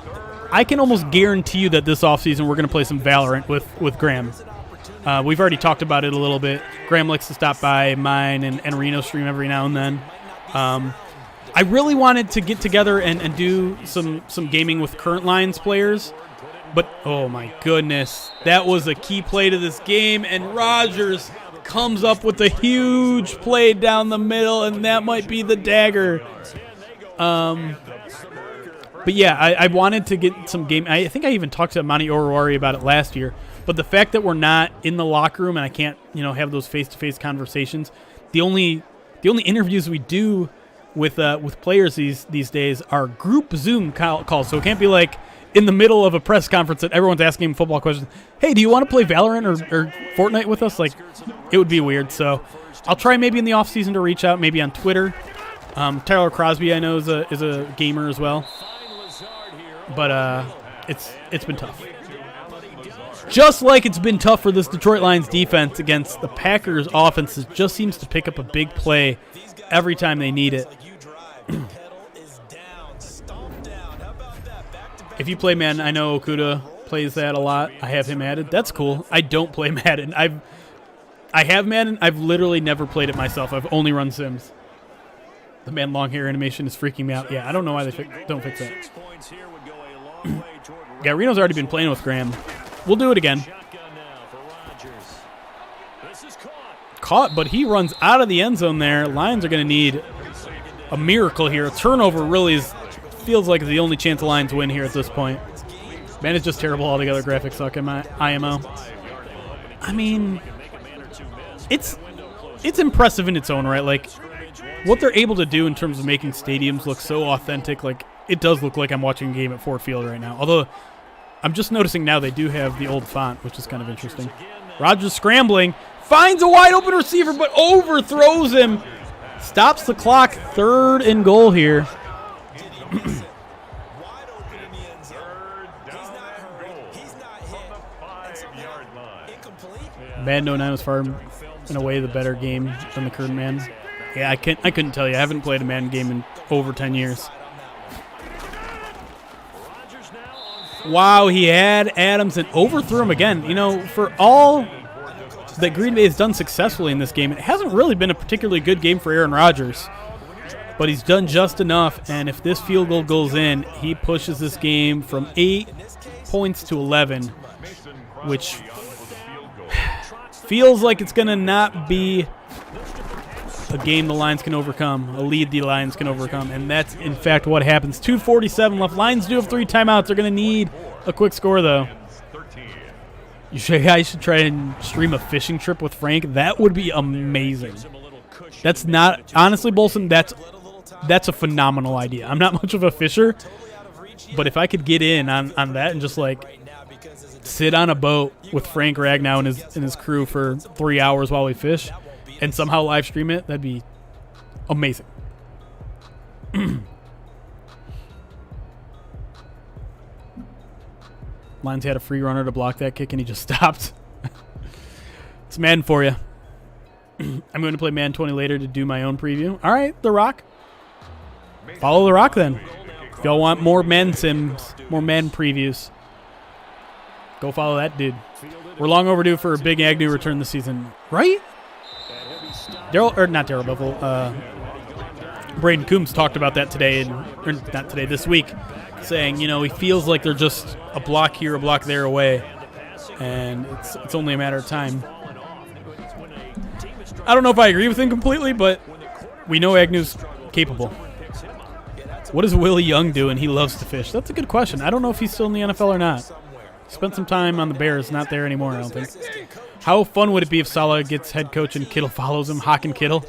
I can almost guarantee you that this offseason we're going to play some Valorant with Graham. We've already talked about it a little bit. Graham likes to stop by mine and Reno stream every now and then. I really wanted to get together and do some gaming with current Lions players, but oh my goodness, that was a key play to this game, and Rodgers comes up with a huge play down the middle, and that might be the dagger. But yeah, I wanted to get some game. I think I even talked to Amani Oruwariye about it last year. But the fact that we're not in the locker room and I can't, have those face-to-face conversations, the only interviews we do with players these days are group Zoom calls. So it can't be like in the middle of a press conference that everyone's asking him football questions. Hey, do you want to play Valorant or Fortnite with us? Like, it would be weird. So I'll try maybe in the off season to reach out, maybe on Twitter. Tyler Crosby, I know, is a gamer as well. But it's been tough. Just like it's been tough for this Detroit Lions defense against the Packers offense, that just seems to pick up a big play every time they need it. If you play Madden, I know Okuda plays that a lot. I have him added. That's cool. I don't play Madden. I have Madden. I've literally never played it myself. I've only run Sims. The man long hair animation is freaking me out. Yeah, I don't know why they don't fix that. Yeah, Reno's already been playing with Graham. We'll do it again. Caught, but he runs out of the end zone there. Lions are going to need a miracle here. A turnover really feels like the only chance the Lions win here at this point. Man, it's just terrible altogether. Graphics suck in my IMO. I mean, it's impressive in its own right. Like, what they're able to do in terms of making stadiums look so authentic. Like, it does look like I'm watching a game at Ford Field right now. Although, I'm just noticing now they do have the old font, which is kind of interesting. Rodgers scrambling. Finds a wide open receiver, but overthrows him. Stops the clock. 3rd and goal here. Madden 09 was far and away the better game than the current Madden. Yeah, I couldn't tell you. I haven't played a Madden game in over 10 years. Wow, he had Adams and overthrew him again. You know, for all that Green Bay has done successfully in this game, it hasn't really been a particularly good game for Aaron Rodgers. But he's done just enough, and if this field goal goes in, he pushes this game from 8 points to 11, which feels like it's going to not be a game the Lions can overcome, a lead the Lions can overcome, and that's, in fact, what happens. 2:47 left. Lions do have 3 timeouts. They're going to need a quick score, though. You guys should try and stream a fishing trip with Frank. That would be amazing. That's not, honestly, Bolson, that's a phenomenal idea. I'm not much of a fisher, but if I could get in on that and just, like, sit on a boat with Frank Ragnow and his crew for 3 hours while we fish and somehow live stream it, that'd be amazing. Lions had a free runner to block that kick, and he just stopped. It's Madden for you. I'm going to play Madden 20 later to do my own preview. All right, The Rock. Follow The Rock then. If y'all want more Madden sims, more Madden previews, go follow that dude. We're long overdue for a big Agnew return this season, right? Not Daryl Bevell. Braden Coombs talked about that today, or not today, this week, saying, you know, he feels like they're just a block here, a block there away, and it's only a matter of time. I don't know if I agree with him completely, but we know Agnew's capable. What is Willie Young doing? He loves to fish. That's a good question. I don't know if he's still in the NFL or not. Spent some time on the Bears, not there anymore, I don't think. How fun would it be if Saleh gets head coach and Kittle follows him? Hawk and Kittle.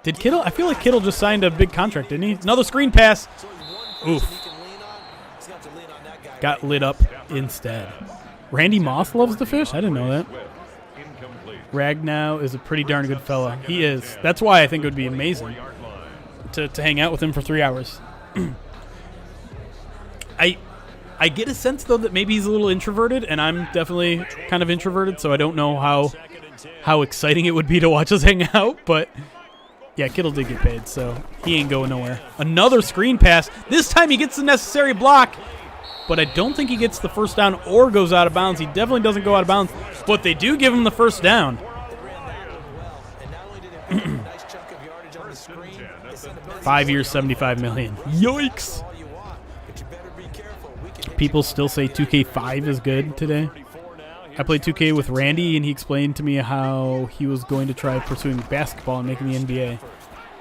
Did Kittle? I feel like Kittle just signed a big contract, didn't he? Another screen pass. Oof. Got lit up instead. Randy Moss loves to fish? I didn't know that. Ragnow is a pretty darn good fella. He is. That's why I think it would be amazing to hang out with him for 3 hours. I get a sense, though, that maybe he's a little introverted, and I'm definitely kind of introverted, so I don't know how exciting it would be to watch us hang out. But, yeah, Kittle did get paid, so he ain't going nowhere. Another screen pass. This time he gets the necessary block, but I don't think he gets the first down or goes out of bounds. He definitely doesn't go out of bounds, but they do give him the first down. 5 years, $75 million. Yikes. People still say 2K5 is good today. I played 2K with Randy, and he explained to me how he was going to try pursuing basketball and making the NBA.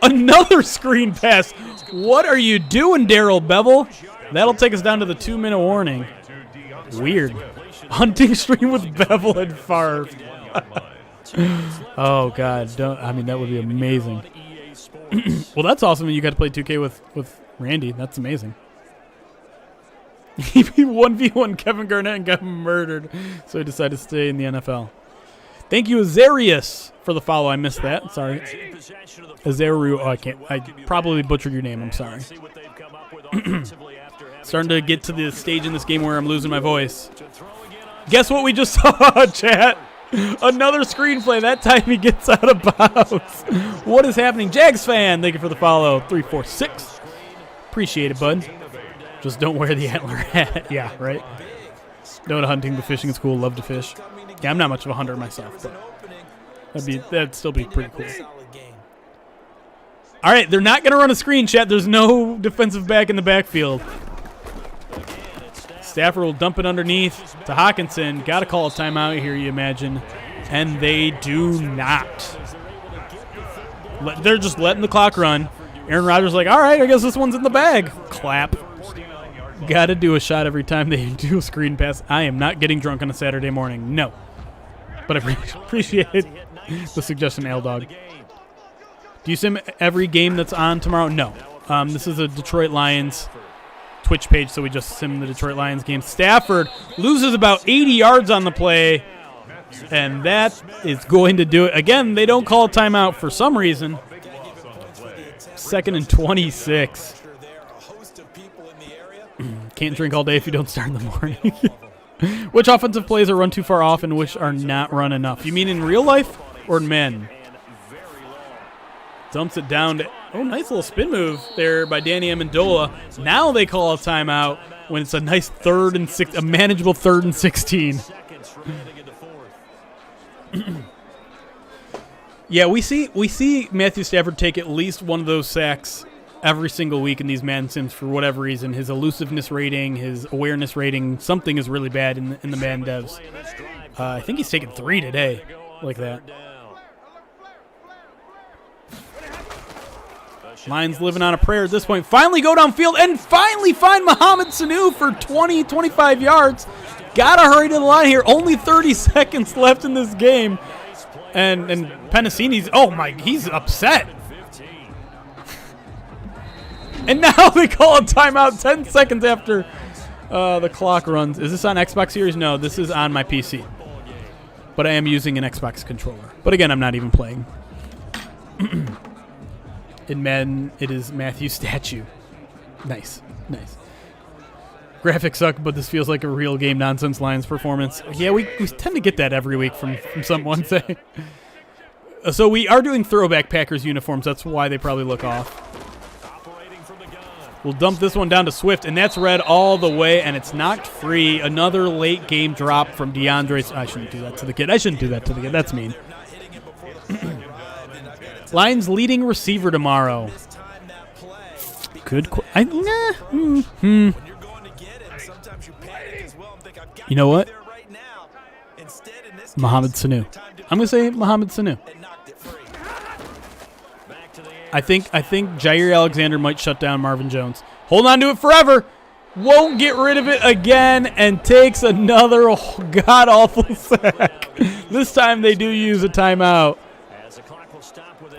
Another screen pass. What are you doing, Daryl Bevell? That'll take us down to the 2-minute warning. Weird. Hunting stream with Bevell and Favre. Oh, God. That would be amazing. Well, that's awesome that you got to play 2K with Randy. That's amazing. He 1v1 Kevin Garnett and got murdered, so he decided to stay in the NFL. Thank you, Azarius, for the follow. I missed that. Sorry. Azaru. Oh, I probably butchered your name. I'm sorry. Starting to get to the stage in this game where I'm losing my voice. Guess what we just saw, chat? Another screenplay. That time he gets out of bounds. What is happening? Jags fan, thank you for the follow. 346. Appreciate it, bud. Just don't wear the antler hat. Yeah, right? No to hunting, but fishing is cool. Love to fish. Yeah, I'm not much of a hunter myself, but that'd still be pretty cool. All right, they're not going to run a screen, chat. There's no defensive back in the backfield. Stafford will dump it underneath to Hawkinson. Got to call a timeout here, you imagine. And they do not. They're just letting the clock run. Aaron Rodgers like, all right, I guess this one's in the bag. Clap. Got to do a shot every time they do a screen pass. I am not getting drunk on a Saturday morning. No. But I appreciate the suggestion, L-Dog. Do you sim every game that's on tomorrow? No. This is a Detroit Lions Twitch page, so we just sim the Detroit Lions game. Stafford loses about 80 yards on the play, and that is going to do it. Again, they don't call a timeout for some reason. 2nd and 26. Can't drink all day if you don't start in the morning. Which offensive plays are run too far off and which are not run enough? You mean in real life or in Madden? Dumps it down to, oh, nice little spin move there by Danny Amendola. Now they call a timeout when it's a nice a manageable 3rd and 16. Yeah, we see Matthew Stafford take at least one of those sacks every single week in these Madden sims for whatever reason. His elusiveness rating, his awareness rating, something is really bad in the Madden devs. I think he's taken 3 today like that. Lions living on a prayer at this point. Finally go downfield and finally find Mohamed Sanu for 20, 25 yards. Gotta hurry to the line here. Only 30 seconds left in this game. And Penasini's, oh my, he's upset. And now they call a timeout 10 seconds after the clock runs. Is this on Xbox Series? No, this is on my PC. But I am using an Xbox controller. But again, I'm not even playing. In Madden, it is Matthew Statue. Nice. Graphics suck, but this feels like a real game nonsense Lions performance. Yeah, we tend to get that every week from someone saying. So we are doing throwback Packers uniforms. That's why they probably look off. We'll dump this one down to Swift, and that's read all the way, and it's knocked free. Another late game drop from DeAndre. I shouldn't do that to the kid. That's mean. Lions leading receiver tomorrow. Good. You know what? Mohamed Sanu. I'm gonna say Mohamed Sanu. I think Jair Alexander might shut down Marvin Jones. Hold on to it forever. Won't get rid of it again and takes another god-awful sack. This time they do use a timeout.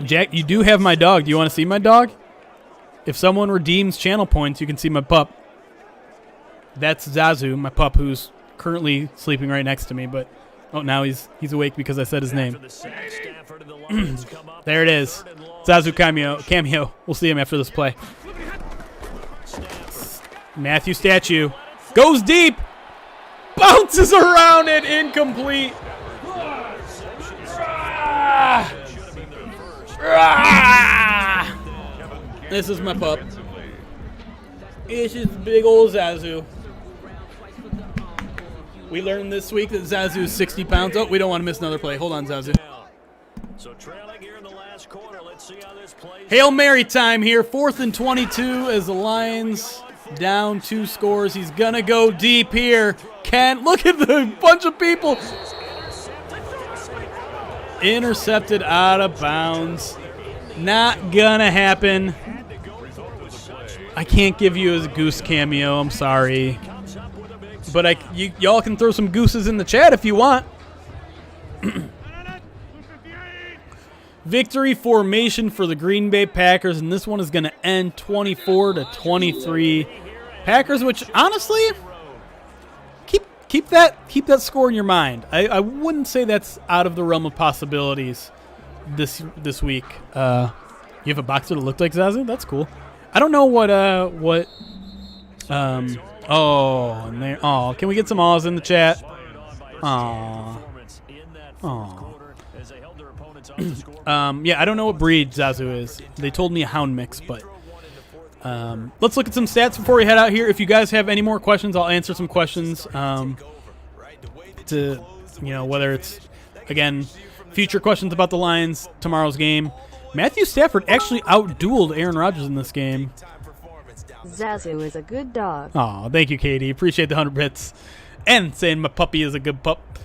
Jack, you do have my dog. Do you want to see my dog? If someone redeems channel points, you can see my pup. That's Zazu, my pup, who's currently sleeping right next to me. But oh, now he's awake because I said his name. There it is. Zazu cameo. We'll see him after this play. Matthew Statue goes deep. Bounces around it. Incomplete. This is my pup. It's just big old Zazu. We learned this week that Zazu is 60 pounds. Oh, we don't want to miss another play. Hold on, Zazu. So trailing here in the last quarter. Let's see how this plays. Hail Mary time here. 4th and 22 as the Lions down 2 scores. He's going to go deep here. Look at the bunch of people. Intercepted out of bounds. Not going to happen. I can't give you a goose cameo. I'm sorry. But y'all can throw some gooses in the chat if you want. Victory formation for the Green Bay Packers, and this one is going to end 24-23. Packers, which honestly, keep that score in your mind. I wouldn't say that's out of the realm of possibilities this week. You have a boxer that looked like Zazu? That's cool. I don't know what can we get some awes in the chat? Yeah, I don't know what breed Zazu is. They told me a hound mix, but let's look at some stats before we head out here. If you guys have any more questions, I'll answer some questions. Whether it's, again, future questions about the Lions, tomorrow's game. Matthew Stafford actually outdueled Aaron Rodgers in this game. Zazu is a good dog. Oh, thank you, Katie. Appreciate the 100 bits. And saying my puppy is a good pup.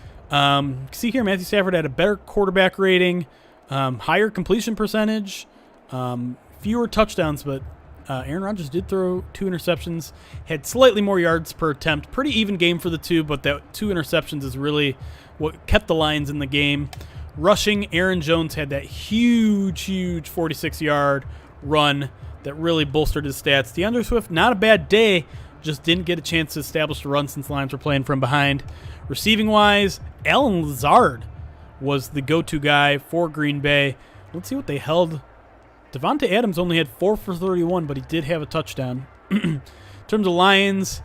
See here, Matthew Stafford had a better quarterback rating, higher completion percentage, fewer touchdowns, but Aaron Rodgers did throw 2 interceptions, had slightly more yards per attempt. Pretty even game for the two, but that 2 interceptions is really what kept the Lions in the game. Rushing, Aaron Jones had that huge 46-yard run that really bolstered his stats. DeAndre Swift, not a bad day, just didn't get a chance to establish a run since the Lions were playing from behind. Receiving-wise, Allen Lazard was the go-to guy for Green Bay. Let's see what they held. Devontae Adams only had 4 for 31, but he did have a touchdown. In terms of Lions,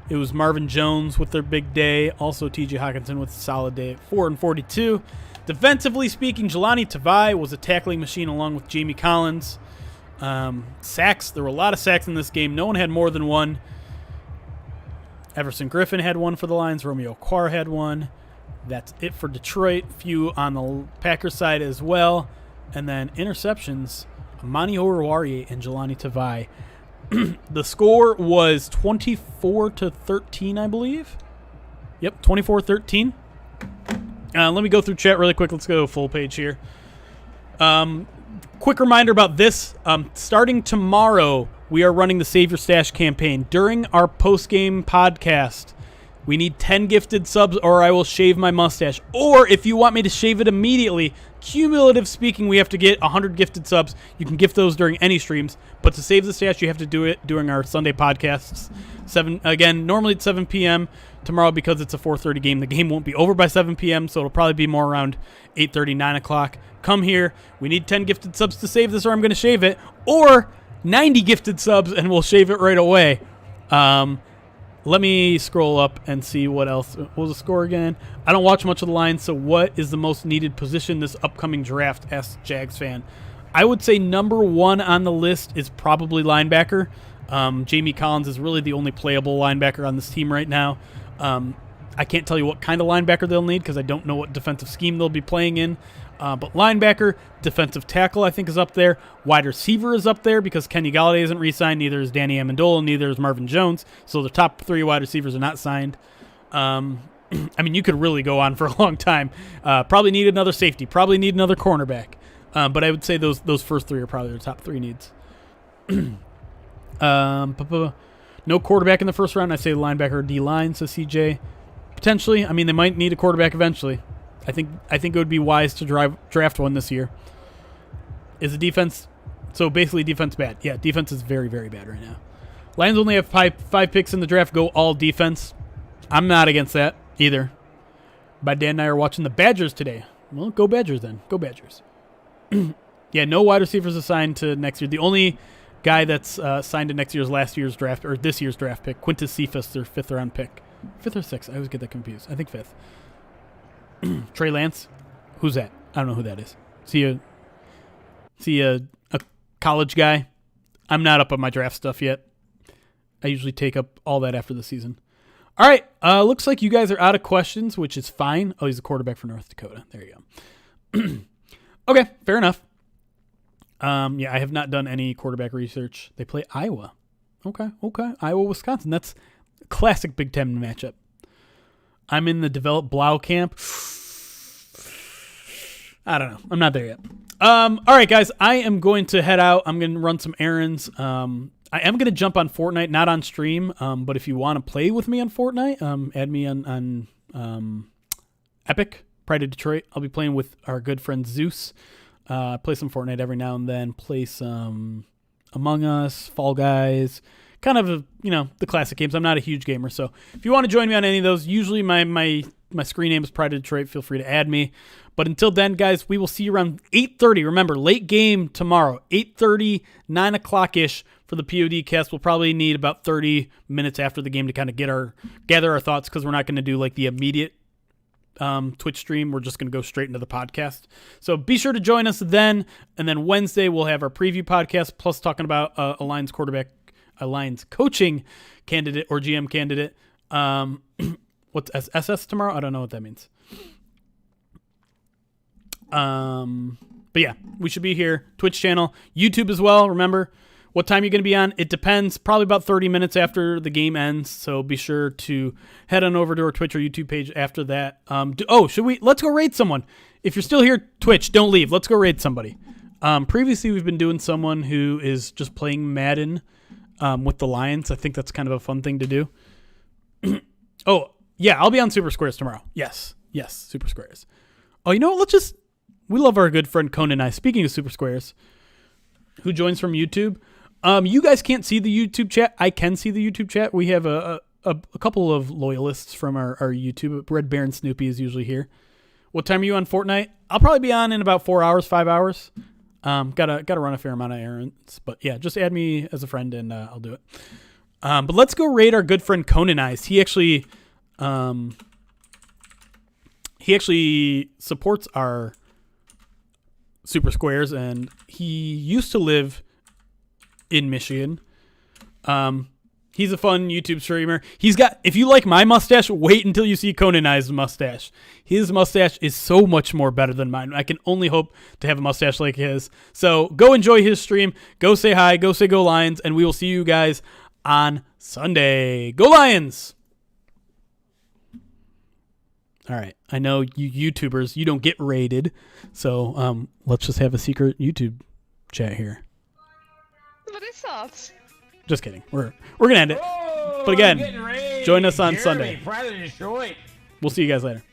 it was Marvin Jones with their big day. Also T.J. Hockenson with a solid day at 4 and 42. Defensively speaking, Jelani Tavai was a tackling machine along with Jamie Collins. Sacks, there were a lot of sacks in this game. No one had more than one. Everson Griffin had one for the Lions. Romeo Okwara had one. That's it for Detroit. Few on the Packers side as well. And then interceptions, Amani Oruwariye and Jelani Tavai. The score was 24-13, I believe. Yep, 24-13. Let me go through chat really quick. Let's go full page here. Quick reminder about this. Starting tomorrow, we are running the Save Your Stash campaign. During our post-game podcast, we need 10 gifted subs or I will shave my mustache. Or if you want me to shave it immediately, cumulative speaking, we have to get 100 gifted subs. You can gift those during any streams. But to save the stash, you have to do it during our Sunday podcasts. Normally it's 7 p.m. Tomorrow, because it's a 4:30 game, the game won't be over by 7 p.m., so it'll probably be more around 8:30, 9 o'clock. Come here. We need 10 gifted subs to save this or I'm going to shave it. Or 90 gifted subs and we'll shave it right away. Let me scroll up and see what else. What was the score again? I don't watch much of the Lions, so what is the most needed position this upcoming draft? Asks Jags fan. I would say number 1 on the list is probably linebacker. Jamie Collins is really the only playable linebacker on this team right now. I can't tell you what kind of linebacker they'll need because I don't know what defensive scheme they'll be playing in. But linebacker, defensive tackle, I think, is up there. Wide receiver is up there because Kenny Golladay isn't re-signed. Neither is Danny Amendola. Neither is Marvin Jones. So the top 3 wide receivers are not signed. I mean, you could really go on for a long time. Probably need another safety. Probably need another cornerback. But I would say those first 3 are probably the top 3 needs. No quarterback in the first round. I say linebacker or D-line, says CJ. Potentially. I mean, they might need a quarterback eventually. I think it would be wise to draft one this year. Is the defense... So basically defense bad. Yeah, defense is very, very bad right now. Lions only have five picks in the draft. Go all defense. I'm not against that either. My dad and I are watching the Badgers today. Well, go Badgers then. Go Badgers. Yeah, no wide receivers assigned to next year. The only guy that's signed to this year's draft pick, Quintus Cephas, their 5th round pick. 5th or 6th? I always get that confused. I think 5th. Trey Lance? Who's that? I don't know who that is. See a college guy? I'm not up on my draft stuff yet. I usually take up all that after the season. All right. Looks like you guys are out of questions, which is fine. Oh, he's a quarterback for North Dakota. There you go. Okay, fair enough. Yeah, I have not done any quarterback research. They play Iowa. Okay. Iowa, Wisconsin. That's a classic Big Ten matchup. I'm in the develop Blau camp. I don't know. I'm not there yet. All right, guys. I am going to head out. I'm going to run some errands. I am going to jump on Fortnite, not on stream. But if you want to play with me on Fortnite, add me on Epic, Pride of Detroit. I'll be playing with our good friend Zeus. Play some Fortnite every now and then. Play some Among Us, Fall Guys. Kind of, the classic games. I'm not a huge gamer, so if you want to join me on any of those, usually my screen name is Pride of Detroit. Feel free to add me. But until then, guys, we will see you around 8:30. Remember, late game tomorrow, 8:30, 9 o'clock-ish for the POD cast. We'll probably need about 30 minutes after the game to kind of gather our thoughts because we're not going to do like the immediate Twitch stream. We're just going to go straight into the podcast. So be sure to join us then. And then Wednesday, we'll have our preview podcast, plus talking about a Lions coaching candidate or GM candidate. What's SS tomorrow? I don't know what that means. But But yeah, we should be here. Twitch channel, YouTube as well. Remember, what time you're going to be on? It depends. Probably about 30 minutes after the game ends. So be sure to head on over to our Twitch or YouTube page after that. Should we? Let's go raid someone. If you're still here, Twitch, don't leave. Let's go raid somebody. Previously, we've been doing someone who is just playing Madden with the Lions. I think that's kind of a fun thing to do. Oh, yeah, I'll be on Super Squares tomorrow. Yes, Super Squares. Oh, you know what? We love our good friend Conan and I. Speaking of Super Squares, who joins from YouTube. You guys can't see the YouTube chat. I can see the YouTube chat. We have a couple of loyalists from our YouTube. Red Baron Snoopy is usually here. What time are you on Fortnite? I'll probably be on in about 4 hours, 5 hours. Gotta run a fair amount of errands. But yeah, just add me as a friend and I'll do it. But let's go raid our good friend Conan Eyes. He actually supports our Super Squares, and he used to live in Michigan. He's a fun YouTube streamer. If you like my mustache, wait until you see Conan Eye's mustache. His mustache is so much more better than mine. I can only hope to have a mustache like his. So go enjoy his stream. Go say hi. Go say go Lions. And we will see you guys on Sunday. Go Lions! All right. I know you YouTubers, you don't get raided. So let's just have a secret YouTube chat here. What is that? Just kidding. We're gonna end it. But again, join us on Sunday. We'll see you guys later.